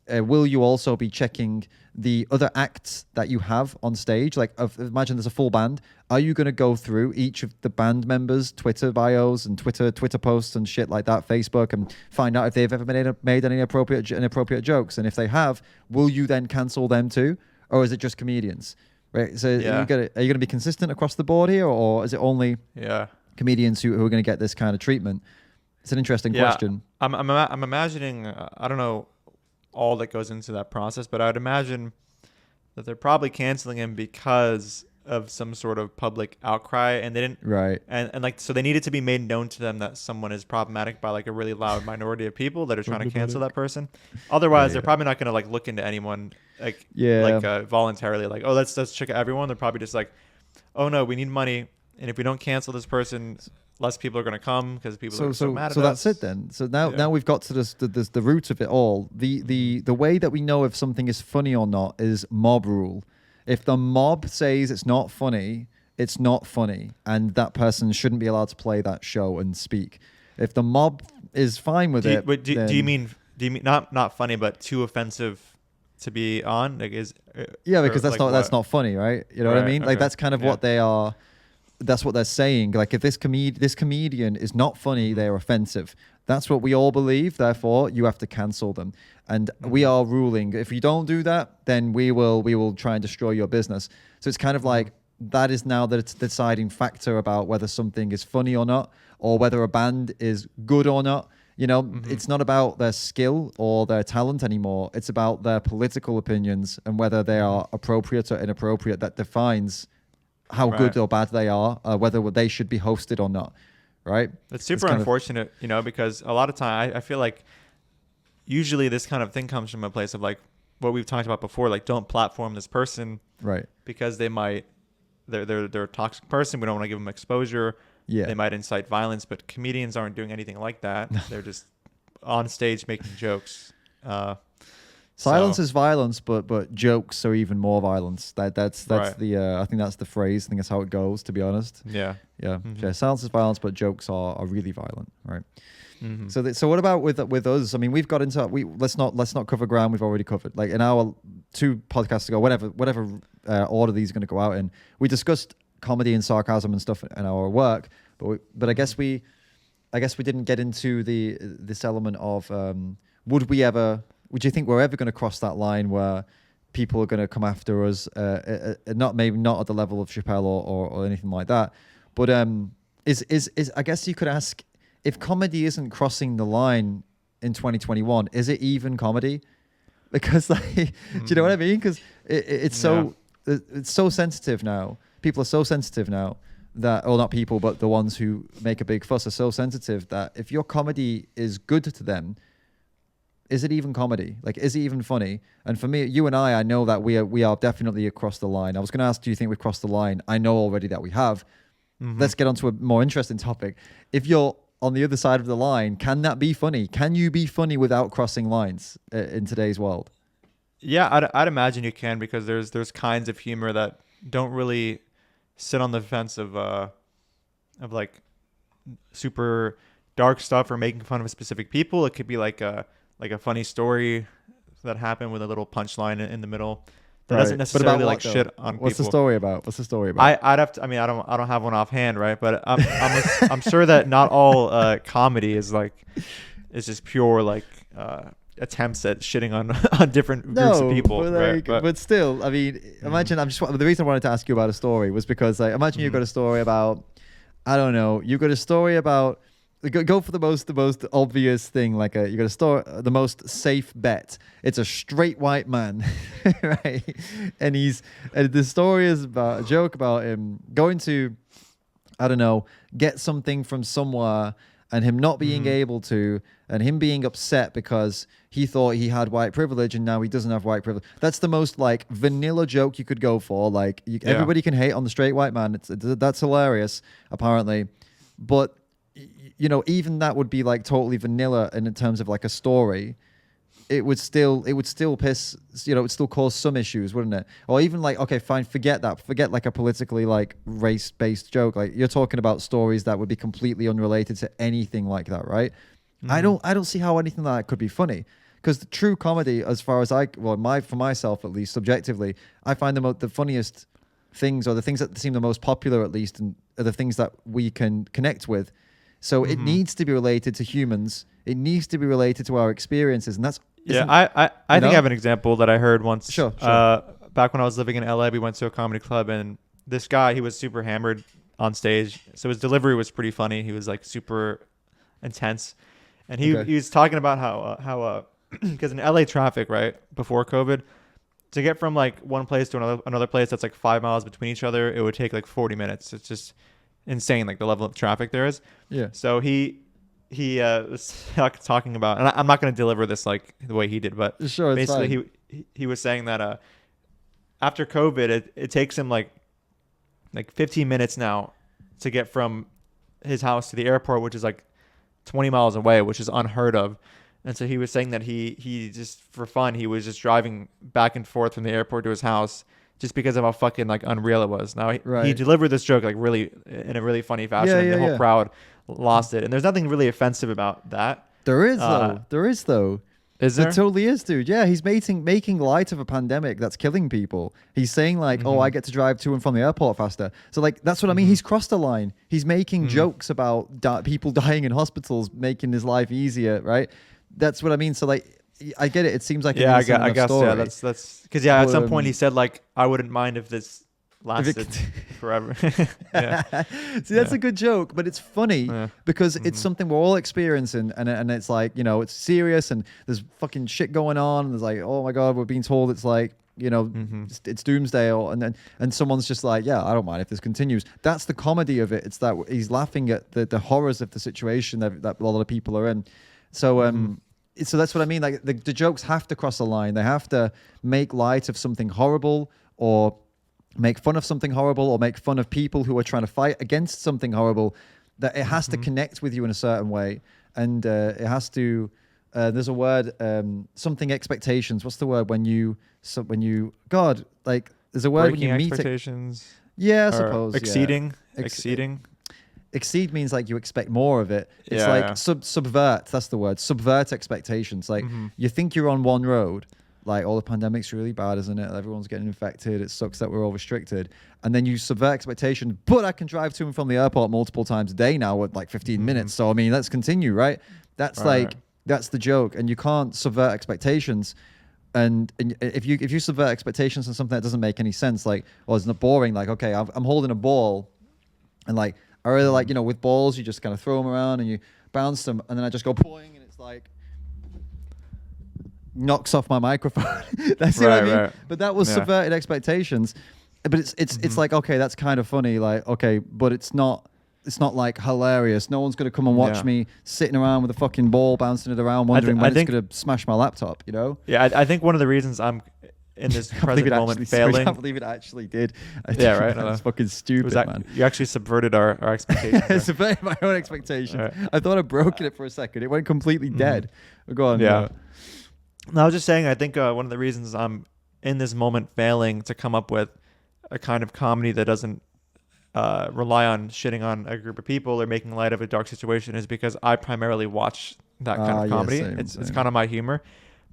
will you also be checking the other acts that you have on stage? Like imagine there's a full band. Are you going to go through each of the band members' Twitter bios and Twitter posts and shit like that, Facebook, and find out if they've ever made any inappropriate jokes? And if they have, will you then cancel them too? Or is it just comedians? right? So Yeah. are you going to be consistent across the board here, or is it only Yeah. comedians who are going to get this kind of treatment? It's an interesting question. I'm imagining, I don't know all that goes into that process, but I would imagine that they're probably canceling him because of some sort of public outcry, and they didn't, Right. and like, so they needed to be made known to them that someone is problematic by like a really loud minority of people that are trying to cancel that person. Otherwise, they're probably not going to like look into anyone like voluntarily, like, oh, let's check everyone. They're probably just like, oh no, we need money, and if we don't cancel this person, less people are going to come because people are so mad at us. So that's it then. So now we've got to the root of it all. The way that we know if something is funny or not is mob rule. If the mob says it's not funny, it's not funny, and that person shouldn't be allowed to play that show and speak. If the mob is fine with it, do you mean not funny, but too offensive to be on? Like because that's not funny, right? You know what I mean? Like that's kind of what they are. That's what they're saying. Like if this comedian is not funny, they're offensive. That's what we all believe. Therefore, you have to cancel them. And we are ruling. If you don't do that, then we will try and destroy your business. So it's kind of like that is now the deciding factor about whether something is funny or not, or whether a band is good or not. You know, it's not about their skill or their talent anymore. It's about their political opinions and whether they are appropriate or inappropriate. That defines how good or bad they are, whether they should be hosted or not, right? It's super unfortunate, you know, because a lot of time I feel like usually this kind of thing comes from a place of like what we've talked about before, like don't platform this person, right? Because they're a toxic person. We don't want to give them exposure. Yeah, they might incite violence, but comedians aren't doing anything like that. They're just on stage making jokes. Silence is violence, but jokes are even more violence. That's right. I think that's the phrase. I think that's how it goes, to be honest. Yeah. Silence is violence, but jokes are really violent, right? So what about with us? I mean, we've got into let's not cover ground we've already covered. Like in our 2 podcasts ago, whatever order these are going to go out in, we discussed comedy and sarcasm and stuff in our work, but I guess we didn't get into this element of would you think we're ever going to cross that line where people are going to come after us? Maybe not at the level of Chappelle or anything like that, but is I guess you could ask, if comedy isn't crossing the line in 2021, is it even comedy? Because like, do you know what I mean? Because it's so sensitive now. People are so sensitive now that, or not people, but the ones who make a big fuss are so sensitive that if your comedy is good to them, is it even comedy? Like, is it even funny? And for me, you and I know that we are definitely across the line. I was going to ask, do you think we've crossed the line? I know already that we have. Let's get on to a more interesting topic. If you're on the other side of the line, can that be funny? Can you be funny without crossing lines in today's world? Yeah, I'd imagine you can, because there's kinds of humor that don't really sit on the fence of like super dark stuff or making fun of specific people. It could be like a funny story that happened with a little punchline in the middle that doesn't necessarily like shit on people. What's the story about? I'd have to. I mean, I don't have one offhand, right? But I'm sure that not all comedy is just pure like attempts at shitting on different groups of people. But still, I mean, imagine. The reason I wanted to ask you about a story was because imagine you've got a story about, I don't know, you've got a story about. Go for the most obvious thing. Like you got a story, the most safe bet. It's a straight white man, right? And the story is about a joke about him going to, I don't know, get something from somewhere, and him not being able to, and him being upset because he thought he had white privilege and now he doesn't have white privilege. That's the most like vanilla joke you could go for. Like everybody can hate on the straight white man. That's hilarious, apparently, but. You know, even that would be like totally vanilla, and in terms of like a story, it would still piss, you know, it would still cause some issues, wouldn't it? Or even like, okay, fine, forget like a politically like race-based joke. Like you're talking about stories that would be completely unrelated to anything like that, right? I don't see how anything like that could be funny, because the true comedy, as far as for myself at least, subjectively, I find the funniest things, or the things that seem the most popular at least, and are the things that we can connect with. So it needs to be related to humans. It needs to be related to our experiences, and that's I think I have an example that I heard once. Sure. back when I was living in LA, we went to a comedy club, and this guy, he was super hammered on stage. So his delivery was pretty funny. He was like super intense. And he was talking about how because in LA traffic, right, before COVID, to get from like one place to another place that's like 5 miles between each other, it would take like 40 minutes. It's just insane, like the level of traffic there is. Yeah. So he was talking about, and I'm not going to deliver this like the way he did, but sure, basically he was saying that after COVID, it takes him like 15 minutes now to get from his house to the airport, which is like 20 miles away, which is unheard of. And so he was saying that he just, for fun, he was just driving back and forth from the airport to his house just because of how fucking like unreal it was. Now he delivered this joke like really in a really funny fashion, and the whole crowd lost it. And there's nothing really offensive about that. There is though. Is there? There totally is, dude. Yeah, he's making light of a pandemic that's killing people. He's saying like, oh, I get to drive to and from the airport faster. So like, that's what I mean. He's crossed the line. He's making jokes about people dying in hospitals, making his life easier, right? That's what I mean. So like, I get it. It seems like I guess story. That's because at some point he said like, I wouldn't mind if this lasted forever. See, that's a good joke, but it's funny because it's something we're all experiencing, and it's like, you know, it's serious and there's fucking shit going on, and there's like, oh my god, we're being told it's like, you know, it's doomsday, and someone's just like, yeah, I don't mind if this continues. That's the comedy of it. It's that he's laughing at the horrors of the situation that a lot of people are in. So so that's what I mean. Like the jokes have to cross a line. They have to make light of something horrible, or make fun of something horrible, or make fun of people who are trying to fight against something horrible. That it has to connect with you in a certain way, and it has to. There's a word, something expectations. What's the word when you God, like there's a word breaking when you meet expectations. Yeah, I suppose. Exceeding. Yeah. Exceeding. Exceed means like you expect more of it. It's subvert. That's the word. Subvert expectations. Like you think you're on one road. Like, oh, the pandemic's really bad, isn't it? Everyone's getting infected. It sucks that we're all restricted. And then you subvert expectations. But I can drive to and from the airport multiple times a day now with like 15 minutes. So, I mean, let's continue, right? That's that's the joke. And you can't subvert expectations. And if you subvert expectations on something that doesn't make any sense, like, oh, it's not boring. Like, okay, I'm holding a ball. And like, I really like, you know, with balls, you just kind of throw them around and you bounce them. And then I just go boing, and it's like, knocks off my microphone. That's what I mean. Right. But that was subverted expectations. But it's like, okay, that's kind of funny. Like, okay, but it's not like hilarious. No one's gonna come and watch me sitting around with a fucking ball, bouncing it around, wondering when it's gonna smash my laptop. You know? Yeah, I think one of the reasons I'm in this present moment failing. I can't believe it actually did. That's fucking stupid, man. You actually subverted our expectations. I subverted my own expectations. Right. I thought I'd broken it for a second. It went completely dead. Go on. Yeah. No, I was just saying, I think one of the reasons I'm in this moment failing to come up with a kind of comedy that doesn't rely on shitting on a group of people or making light of a dark situation is because I primarily watch that kind of comedy. Same. It's kind of my humor.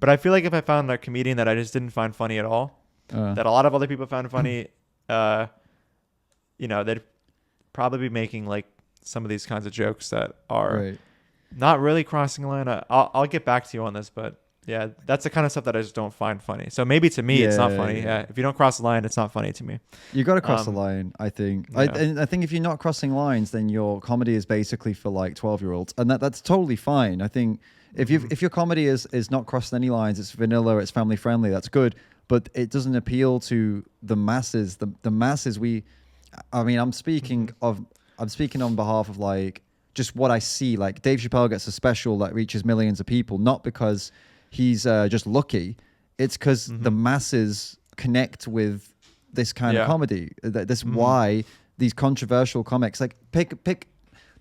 But I feel like if I found a comedian that I just didn't find funny at all, that a lot of other people found funny, you know, they'd probably be making like some of these kinds of jokes that are not really crossing the line. I'll get back to you on this, but yeah, that's the kind of stuff that I just don't find funny. So maybe to me, it's not funny. Yeah. If you don't cross the line, it's not funny to me. You got to cross the line, I think. And I think if you're not crossing lines, then your comedy is basically for like 12-year-olds, and that's totally fine. I think if your comedy is not crossing any lines, it's vanilla, it's family friendly, that's good. But it doesn't appeal to the masses. The masses. I mean, I'm speaking on behalf of like just what I see. Like Dave Chappelle gets a special that reaches millions of people, not because he's just lucky. It's because the masses connect with this kind of comedy. That's why these controversial comics, like pick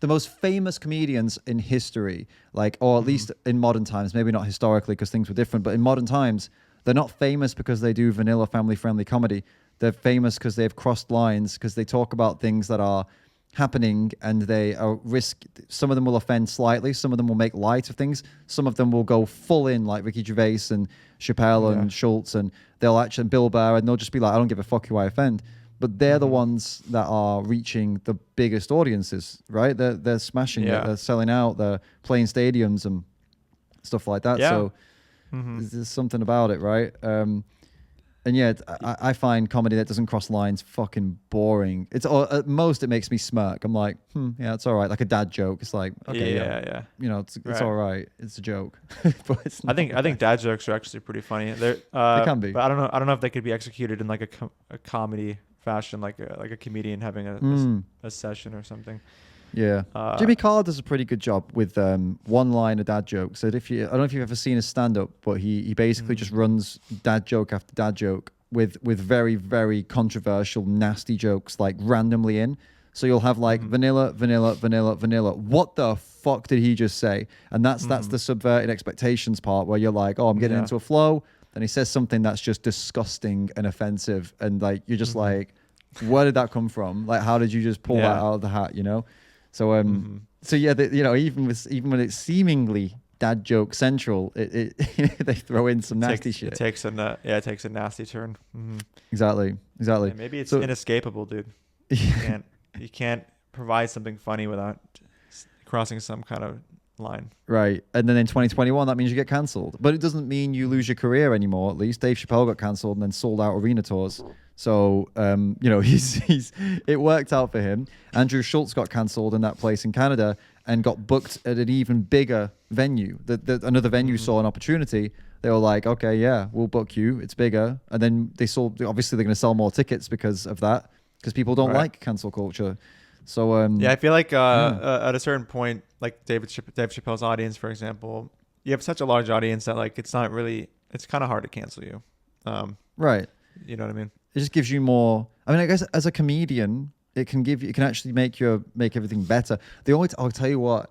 the most famous comedians in history, like, or at least in modern times, maybe not historically because things were different, but in modern times, they're not famous because they do vanilla family-friendly comedy. They're famous because they've crossed lines, because they talk about things that are happening and they are some of them will offend slightly, some of them will make light of things, some of them will go full in, like Ricky Gervais and Chappelle and Schulz, and they'll actually Bill Burr, and they'll just be like, I don't give a fuck who I offend. But they're the ones that are reaching the biggest audiences, right? They're smashing it, they're selling out, they're playing stadiums and stuff like that. So there's something about it, right? And yeah, I find comedy that doesn't cross lines fucking boring. It's or at most it makes me smirk. I'm like, yeah, it's all right. Like a dad joke. It's like, okay, Yeah. you know, it's Right. all right. It's a joke. But it's I think dad jokes are actually pretty funny. They can be. but I don't know if they could be executed in like a comedy fashion, like a comedian having a session or something. Yeah, Jimmy Carr does a pretty good job with one-liner dad jokes. So I don't know if you've ever seen his stand-up, but he basically just runs dad joke after dad joke with very, very controversial, nasty jokes like randomly in. So you'll have like vanilla. What the fuck did he just say? And that's the subverted expectations part where you're like, oh, I'm getting into a flow. Then he says something that's just disgusting and offensive, and like you're just like, where did that come from? Like, how did you just pull that out of the hat? You know? So so yeah, you know, even when it's seemingly dad joke central, it they throw in some nasty shit. It takes a nasty turn. Exactly. Yeah, maybe it's inescapable, dude. You can't provide something funny without crossing some kind of line. Right. And then in 2021, that means you get cancelled. But it doesn't mean you lose your career anymore. At least Dave Chappelle got cancelled and then sold out arena tours. So, you know, it worked out for him. Andrew Schulz got cancelled in that place in Canada and got booked at an even bigger venue. Another venue saw an opportunity. They were like, okay, yeah, we'll book you. It's bigger. And then obviously they're going to sell more tickets because of that, because people don't like cancel culture. So I feel like at a certain point, like Dave Chappelle's audience, for example, you have such a large audience that like it's kind of hard to cancel you. Right. You know what I mean? It just gives you more. I mean, I guess as a comedian, it can actually make everything better. I'll tell you what.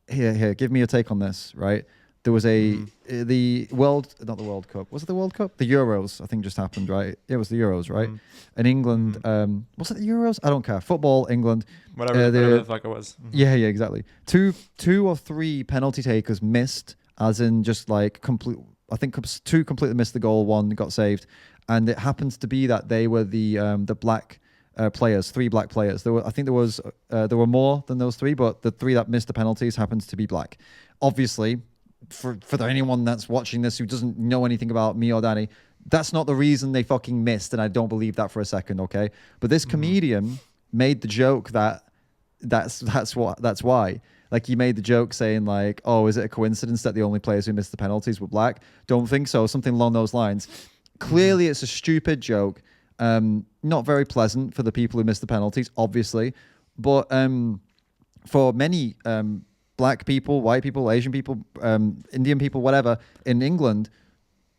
Here, give me your take on this. Right, there was not the World Cup. Was it the World Cup? The Euros, I think, just happened. Right, it was the Euros, right? And England, was it the Euros? I don't care. Football, England, whatever the fuck it was. Yeah, exactly. Two or three penalty takers missed, as in just like complete. I think two completely missed the goal. One got saved. And it happens to be that they were the black players, 3 black players. There were more than those 3, but the 3 that missed the penalties happens to be black. Obviously, for anyone that's watching this who doesn't know anything about me or Danny, that's not the reason they fucking missed, and I don't believe that for a second, okay? But this comedian made the joke that's why. Like, he made the joke saying like, oh, is it a coincidence that the only players who missed the penalties were black? Don't think so. Something along those lines. Clearly, it's a stupid joke. Not very pleasant for the people who missed the penalties, obviously. But for many black people, white people, Asian people, Indian people, whatever, in England,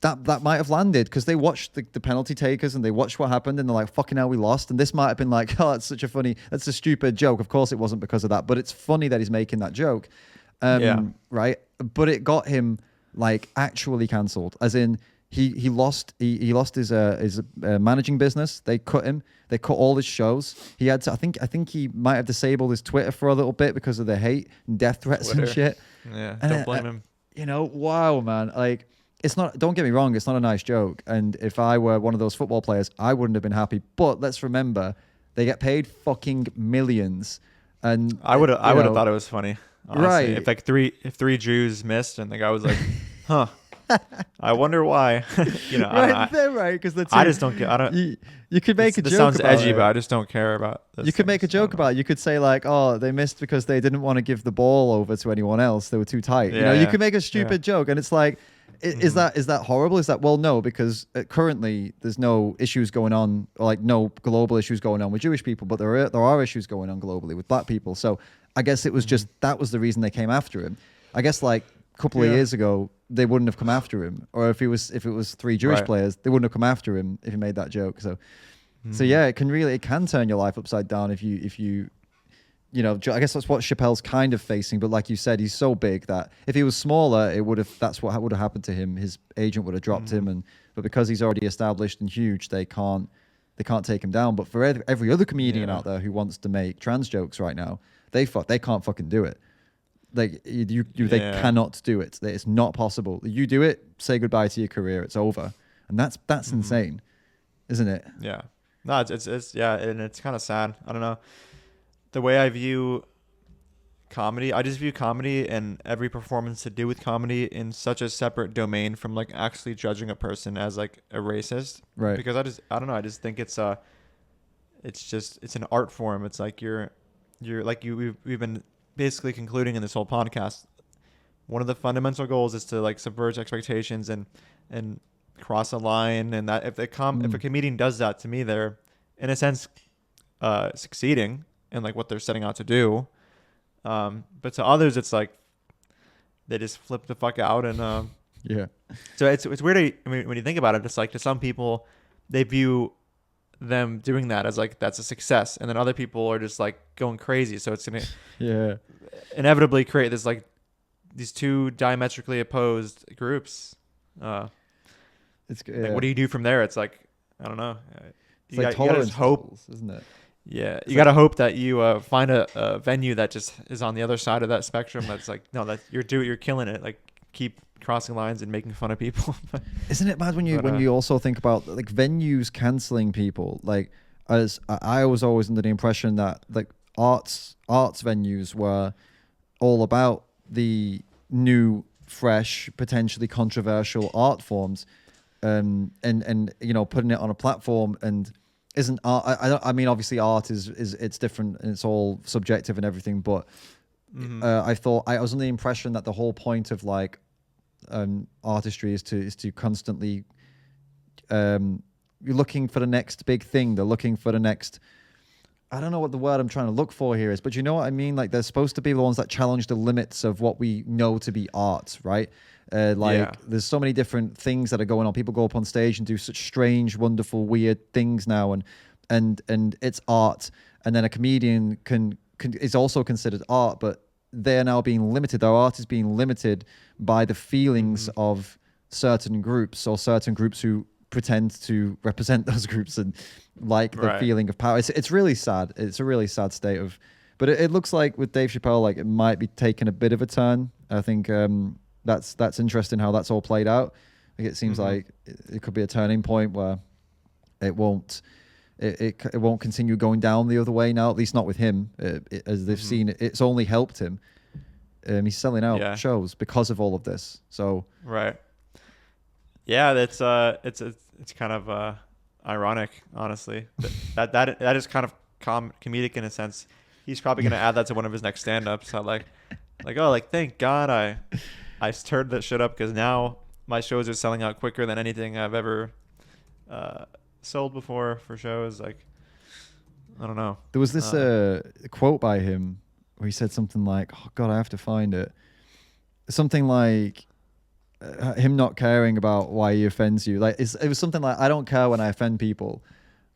that might have landed because they watched the penalty takers and they watched what happened and they're like, fucking hell, we lost. And this might have been like, oh, that's a stupid joke. Of course it wasn't because of that. But it's funny that he's making that joke. Right? But it got him like actually cancelled, as in, He lost his managing business. They cut him. They cut all his shows. He had to. I think he might have disabled his Twitter for a little bit because of the hate and death threats and shit. Yeah, and don't blame him. You know, wow, man. Like, it's not. Don't get me wrong. It's not a nice joke. And if I were one of those football players, I wouldn't have been happy. But let's remember, they get paid fucking millions. And I would have thought it was funny. Honestly. Right. If 3 Jews missed and the guy was like, huh. I wonder why. You know, right? Because I just don't get. I don't. You could make a joke. This sounds about edgy, it. but I just don't care about. You could make a joke about it. You could say like, "Oh, they missed because they didn't want to give the ball over to anyone else. They were too tight." Yeah, you could make a stupid joke, and it's like, is that horrible? Is that, well, no, because currently there's no issues going on, or like no global issues going on with Jewish people, but there are issues going on globally with black people. So I guess it was just that was the reason they came after him. I guess like a couple of years ago, they wouldn't have come after him, or if it was 3 Jewish players, they wouldn't have come after him if he made that joke. So yeah, it can turn your life upside down if you know. I guess that's what Chappelle's kind of facing, but like you said, he's so big that if he was smaller, that's what would have happened to him. His agent would have dropped him, but because he's already established and huge, they can't take him down. But for every other comedian out there who wants to make trans jokes right now, they can't fucking do it. Like they cannot do it. It's not possible. You do it, say goodbye to your career. It's over, and that's insane, isn't it? Yeah. No, it's and it's kind of sad. I don't know. The way I view comedy. I just view comedy and every performance to do with comedy in such a separate domain from like actually judging a person as like a racist. Right. Because I don't know. I just think it's an art form. It's like you're like we've been basically concluding in this whole podcast. One of the fundamental goals is to like subvert expectations and cross a line. And that if a comedian does that, to me, they're in a sense succeeding in like what they're setting out to do. But to others, it's like they just flip the fuck out and yeah. So it's weird. I mean, when you think about it, it's like to some people, they view them doing that as like that's a success, and then other people are just like going crazy. So it's gonna inevitably create this like these two diametrically opposed groups. It's like, what do you do from there? It's like I don't know. It's like tolerance hope, isn't it? Yeah, you gotta hope that you find a venue that just is on the other side of that spectrum. That's like no, that you're killing it. Like keep crossing lines and making fun of people. Isn't it mad when you also think about like venues canceling people? Like as I was always under the impression that like arts venues were all about the new, fresh, potentially controversial art forms, and you know putting it on a platform and. Isn't art? I mean, obviously, art is it's different and it's all subjective and everything. But I thought I was under the impression that the whole point of like artistry is to constantly you're looking for the next big thing. They're looking for the next. I don't know what the word I'm trying to look for here is, but you know what I mean. Like they're supposed to be the ones that challenge the limits of what we know to be art, right? There's so many different things that are going on. People go up on stage and do such strange, wonderful, weird things now, and it's art. And then a comedian is also considered art, but they're now being limited. Their art is being limited by the feelings of certain groups or certain groups who pretend to represent those groups and like the feeling of power. It's really sad. It's a really sad state of. But it looks like with Dave Chappelle, like it might be taking a bit of a turn. I think. That's interesting how that's all played out. Like it seems like it could be a turning point where it won't continue going down the other way now. At least not with him, as they've seen it. It's only helped him. He's selling out shows because of all of this. So that's it's kind of ironic, honestly. That is kind of comedic in a sense. He's probably gonna add that to one of his next stand-ups. So like thank God I stirred that shit up because now my shows are selling out quicker than anything I've ever sold before for shows. Like, I don't know. There was this quote by him where he said something like, oh, God, I have to find it. Something like him not caring about why he offends you. Like it was something like, I don't care when I offend people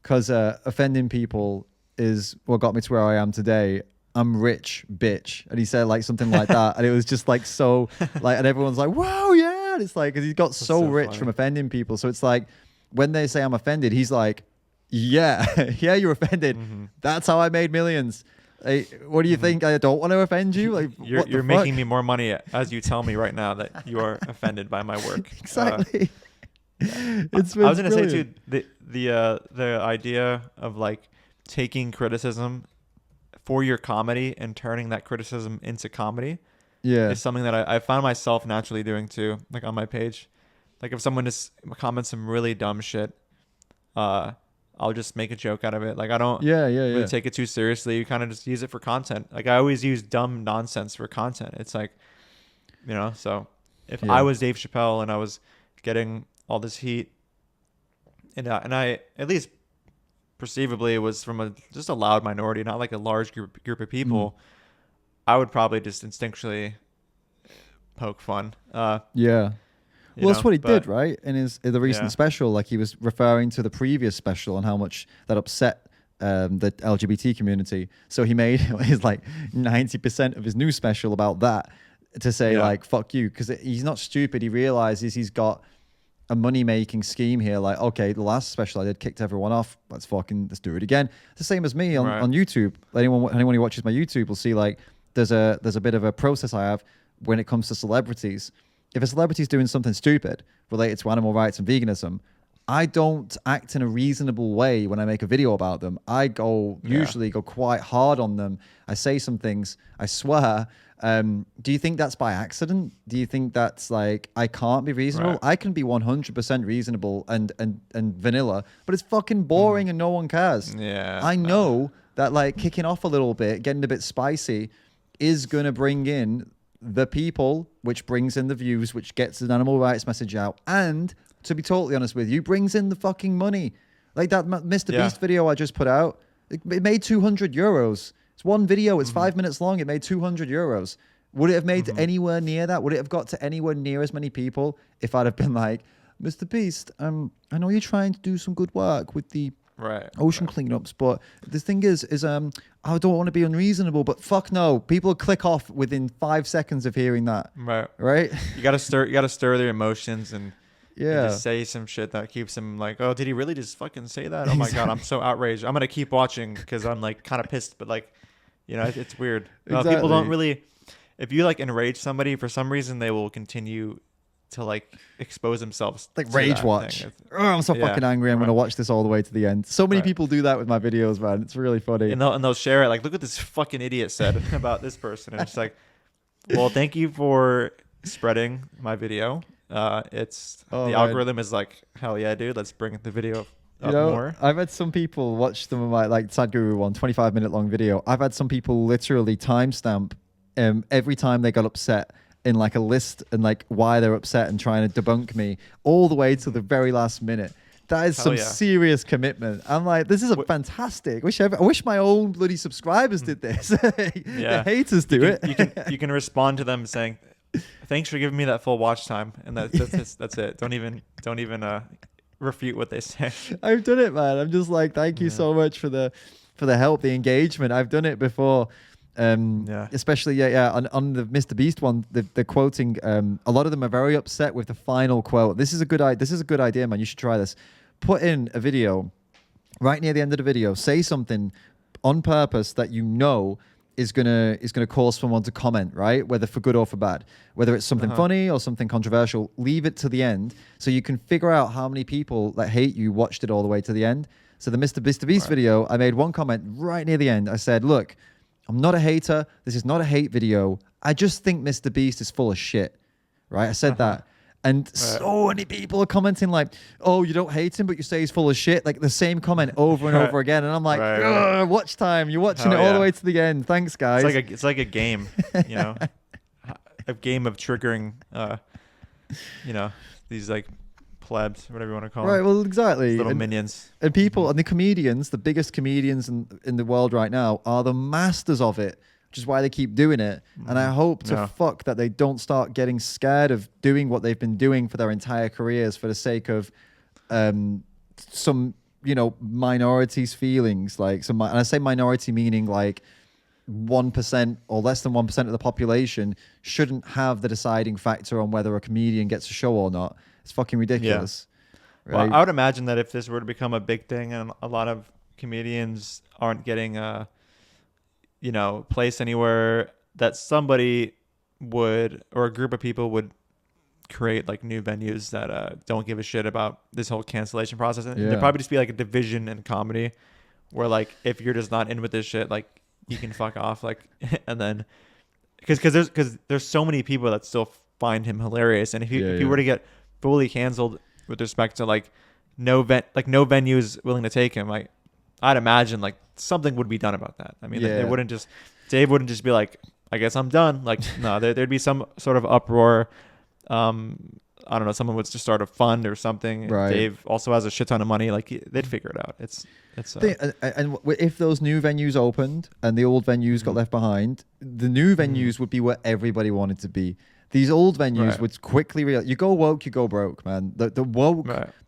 because offending people is what got me to where I am today. I'm rich, bitch. And he said like something like that. And it was just like so like, and everyone's like, wow, yeah. And it's like, cause he's got so rich funny. From offending people. So it's like when they say I'm offended, he's like, yeah, yeah, you're offended. That's how I made millions. What do you think? I don't want to offend you. Like you're making me more money as you tell me right now that you are offended by my work. Exactly. I was going to say too, the idea of like taking criticism for your comedy and turning that criticism into comedy is something that I found myself naturally doing too, like on my page. Like if someone just comments some really dumb shit, I'll just make a joke out of it. Like I don't really take it too seriously. You kind of just use it for content. Like I always use dumb nonsense for content. It's like, you know, so if I was Dave Chappelle and I was getting all this heat and I at least perceivably it was from just a loud minority, not like a large group of people, I would probably just instinctually poke fun. Well, that's what he did, right? In the recent special, like he was referring to the previous special and how much that upset the LGBT community. So he made his like 90% of his new special about that to say like, fuck you. Because he's not stupid. He realizes he's got a money-making scheme here. Like, okay, the last special I did kicked everyone off. Let's do it again. It's the same as me on YouTube. Anyone who watches my YouTube will see like there's a bit of a process I have when it comes to celebrities. If a celebrity's doing something stupid related to animal rights and veganism, I don't act in a reasonable way when I make a video about them. I usually go quite hard on them. I say some things, I swear. Do you think that's by accident? Do you think that's like, I can't be reasonable? Right. I can be 100% reasonable and vanilla, but it's fucking boring and no one cares. Yeah. I know that like kicking off a little bit, getting a bit spicy is going to bring in the people, which brings in the views, which gets an animal rights message out. And to be totally honest with you, brings in the fucking money. Like that Mr. Beast video I just put out, it made 200 euros. It's one video. It's 5 minutes long. It made 200 euros. Would it have made anywhere near that? Would it have got to anywhere near as many people if I'd have been like, Mr. Beast, I know you're trying to do some good work with the ocean cleanups, but the thing is I don't want to be unreasonable, but fuck no. People click off within 5 seconds of hearing that. Right? You gotta stir their emotions and yeah, just say some shit that keeps them like, oh, did he really just fucking say that? Oh my God, I'm so outraged. I'm gonna keep watching because I'm like kind of pissed, but like, you know, it's weird. Exactly. People don't really, if you like enrage somebody for some reason, they will continue to like expose themselves. Like rage watch. Oh, I'm so fucking angry. I'm gonna watch this all the way to the end. So many people do that with my videos, man. It's really funny. And they'll share it like, look what this fucking idiot said about this person. And it's like, well, thank you for spreading my video. The algorithm is like, hell yeah, dude, let's bring the video up more. I've had some people watch some of my like Sadhguru one 25-minute long video. I've had some people literally timestamp every time they got upset in like a list and like why they're upset and trying to debunk me all the way to the very last minute. That is some serious commitment. I'm like, this is fantastic. I wish my own bloody subscribers did this. The haters do it. You can respond to them saying, thanks for giving me that full watch time, and that's it. Don't even refute what they say. I've done it, man. I'm just like, thank you so much for the help, the engagement. I've done it before. Especially on the Mr. Beast one, the quoting. A lot of them are very upset with the final quote. This is a good idea, man. You should try this. Put in a video right near the end of the video. Say something on purpose that you know is gonna cause someone to comment, right? Whether for good or for bad, whether it's something funny or something controversial. Leave it to the end so you can figure out how many people that hate you watched it all the way to the end. So the Mr. Beast video, I made one comment right near the end. I said, look, I'm not a hater. This is not a hate video. I just think Mr. Beast is full of shit, right? I said that. And so many people are commenting like, oh, you don't hate him, but you say he's full of shit. Like the same comment over and over again. And I'm like, watch time. You're watching it all the way to the end. Thanks, guys. It's like a game, you know, a game of triggering, these like plebs, whatever you want to call them. Right, well, exactly. Little minions. And people, and the comedians, the biggest comedians in the world right now are the masters of it, which is why they keep doing it. And I hope that they don't start getting scared of doing what they've been doing for their entire careers for the sake of some, minorities' feelings. Like and I say minority meaning like 1% or less than 1% of the population shouldn't have the deciding factor on whether a comedian gets a show or not. It's fucking ridiculous. Yeah. Right? Well, I would imagine that if this were to become a big thing and a lot of comedians aren't getting place anywhere, that somebody would, or a group of people would create like new venues that don't give a shit about this whole cancellation process. And there'd probably just be like a division in comedy where like, if you're just not in with this shit, like you can fuck off. Like, and then because there's so many people that still find him hilarious. And if you were to get fully canceled with respect to like no venues willing to take him, like I'd imagine like something would be done about that. I mean, Dave wouldn't just be like, I guess I'm done. Like, no, there'd be some sort of uproar. I don't know. Someone would just start a fund or something. Right. Dave also has a shit ton of money. Like they'd figure it out. And if those new venues opened and the old venues got left behind, the new venues would be where everybody wanted to be. These old venues would quickly realize, you go woke, you go broke, man. The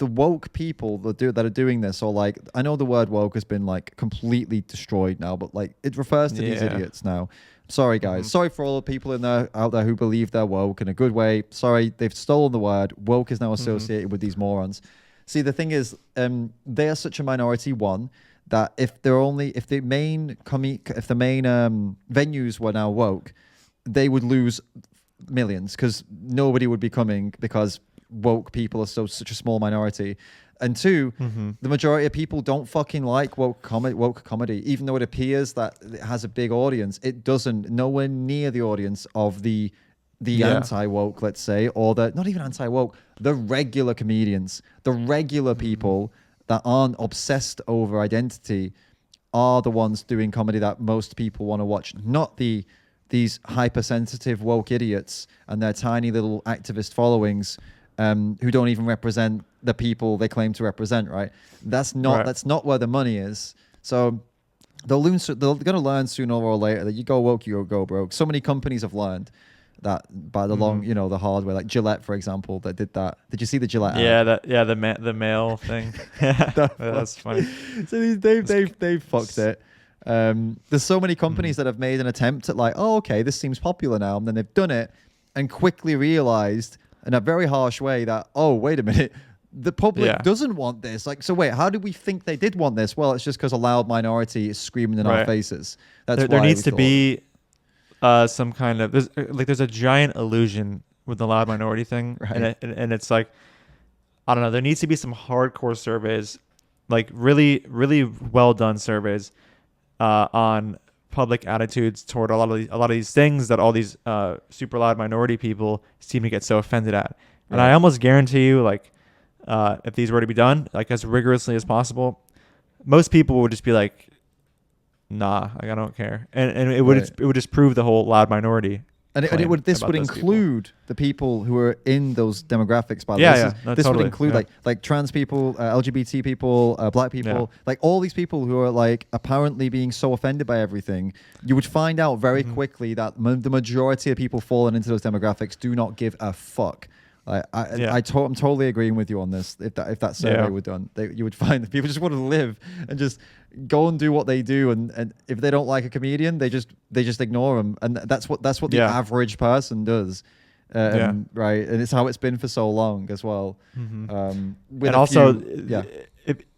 woke people that are doing this, or like, I know the word woke has been like completely destroyed now, but like it refers to these idiots now. Sorry, guys. Sorry for all the people out there who believe they're woke in a good way. Sorry, they've stolen the word. Woke is now associated with these morons. See, the thing is, they are such a minority, one, that if the main venues were now woke, they would lose millions because nobody would be coming because woke people are such a small minority. And two, the majority of people don't fucking like woke comedy, even though it appears that it has a big audience. It doesn't. Nowhere near the audience of the anti-woke, let's say, or the not even anti-woke, the regular comedians, the regular people that aren't obsessed over identity are the ones doing comedy that most people want to watch, not these hypersensitive woke idiots and their tiny little activist followings who don't even represent the people they claim to represent, right? That's not where the money is. So they're going to learn sooner or later that you go woke, you go broke. So many companies have learned that by the the hard way, like Gillette, for example, that did that. Did you see the Gillette ad? The male thing. That's funny. So they've fucked it. There's so many companies that have made an attempt at like, oh, okay, this seems popular now, and then they've done it and quickly realized in a very harsh way that, oh, wait a minute, the public doesn't want this. Like, so wait, how do we think they did want this? Well, it's just because a loud minority is screaming in our faces. That's there needs to be some kind of there's a giant illusion with the loud minority thing, and it's like, I don't know. There needs to be some hardcore surveys, like really, really well done surveys on public attitudes toward a lot of these things that all these super loud minority people seem to get so offended at. And I almost guarantee you, like, if these were to be done like as rigorously as possible, most people would just be like, nah, like, I don't care, and it would just prove the whole loud minority. And this would include the people who are in those demographics. By the way, this would include like trans people, LGBT people, black people, like all these people who are like apparently being so offended by everything. You would find out very quickly that the majority of people falling into those demographics do not give a fuck. Like, I'm totally agreeing with you on this. If that survey were done, you would find that people just want to live and just go and do what they do, and if they don't like a comedian, they just ignore them, and that's what the average person does, right? And it's how it's been for so long as well.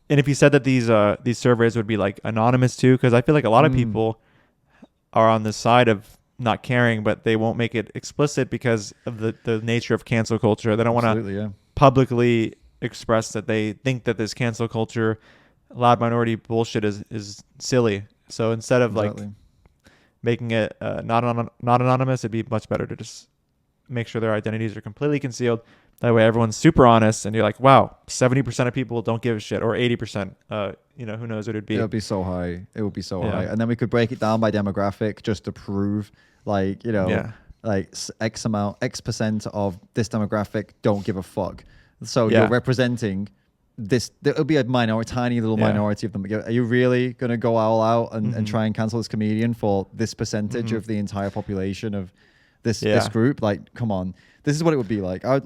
If you said that these surveys would be like anonymous too, because I feel like a lot of people are on the side of not caring, but they won't make it explicit because of the nature of cancel culture. They don't want to publicly express that they think that this cancel culture, loud minority bullshit is silly. So instead of like making it not anonymous, it'd be much better to just make sure their identities are completely concealed. That way everyone's super honest, and you're like, wow, 70% of people don't give a shit, or 80%. Who knows what it'd be. It would be so high. It would be so high. And then we could break it down by demographic just to prove, like, like X percent of this demographic don't give a fuck. So you're representing this. There'll be a tiny little minority of them. Are you really going to go all out and try and cancel this comedian for this percentage of the entire population of this group? Like, come on. This is what it would be like. I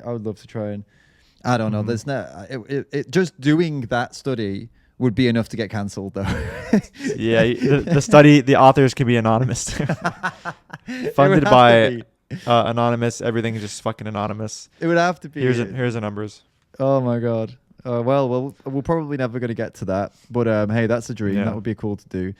would love to try and, I don't know. There's it just doing that study would be enough to get cancelled, though. The authors can be anonymous. Funded by anonymous. Everything is just fucking anonymous. It would have to be. Here's the numbers. Oh my god. Well, we're probably never going to get to that. But hey, that's a dream. That would be cool to do.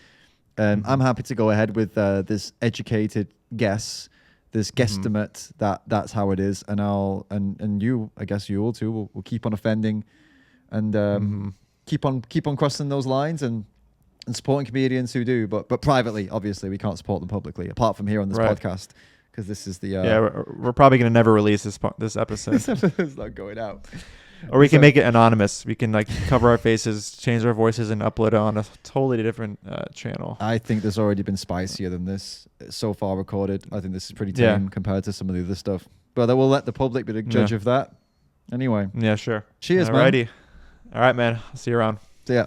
I'm happy to go ahead with this educated guess. This guesstimate that's how it is, and I guess you all too will keep on offending, and keep on crossing those lines and supporting comedians who do, but privately. Obviously, we can't support them publicly, apart from here on this podcast, because this is the we're probably gonna never release this episode. This episode's not going out. Or we can make it anonymous. We can like cover our faces, change our voices, and upload it on a totally different channel. I think there's already been spicier than this so far recorded. I think this is pretty tame compared to some of the other stuff. But we'll let the public be the judge of that. Anyway. Yeah, sure. Cheers, Alrighty. Man. All right, man. I'll see you around.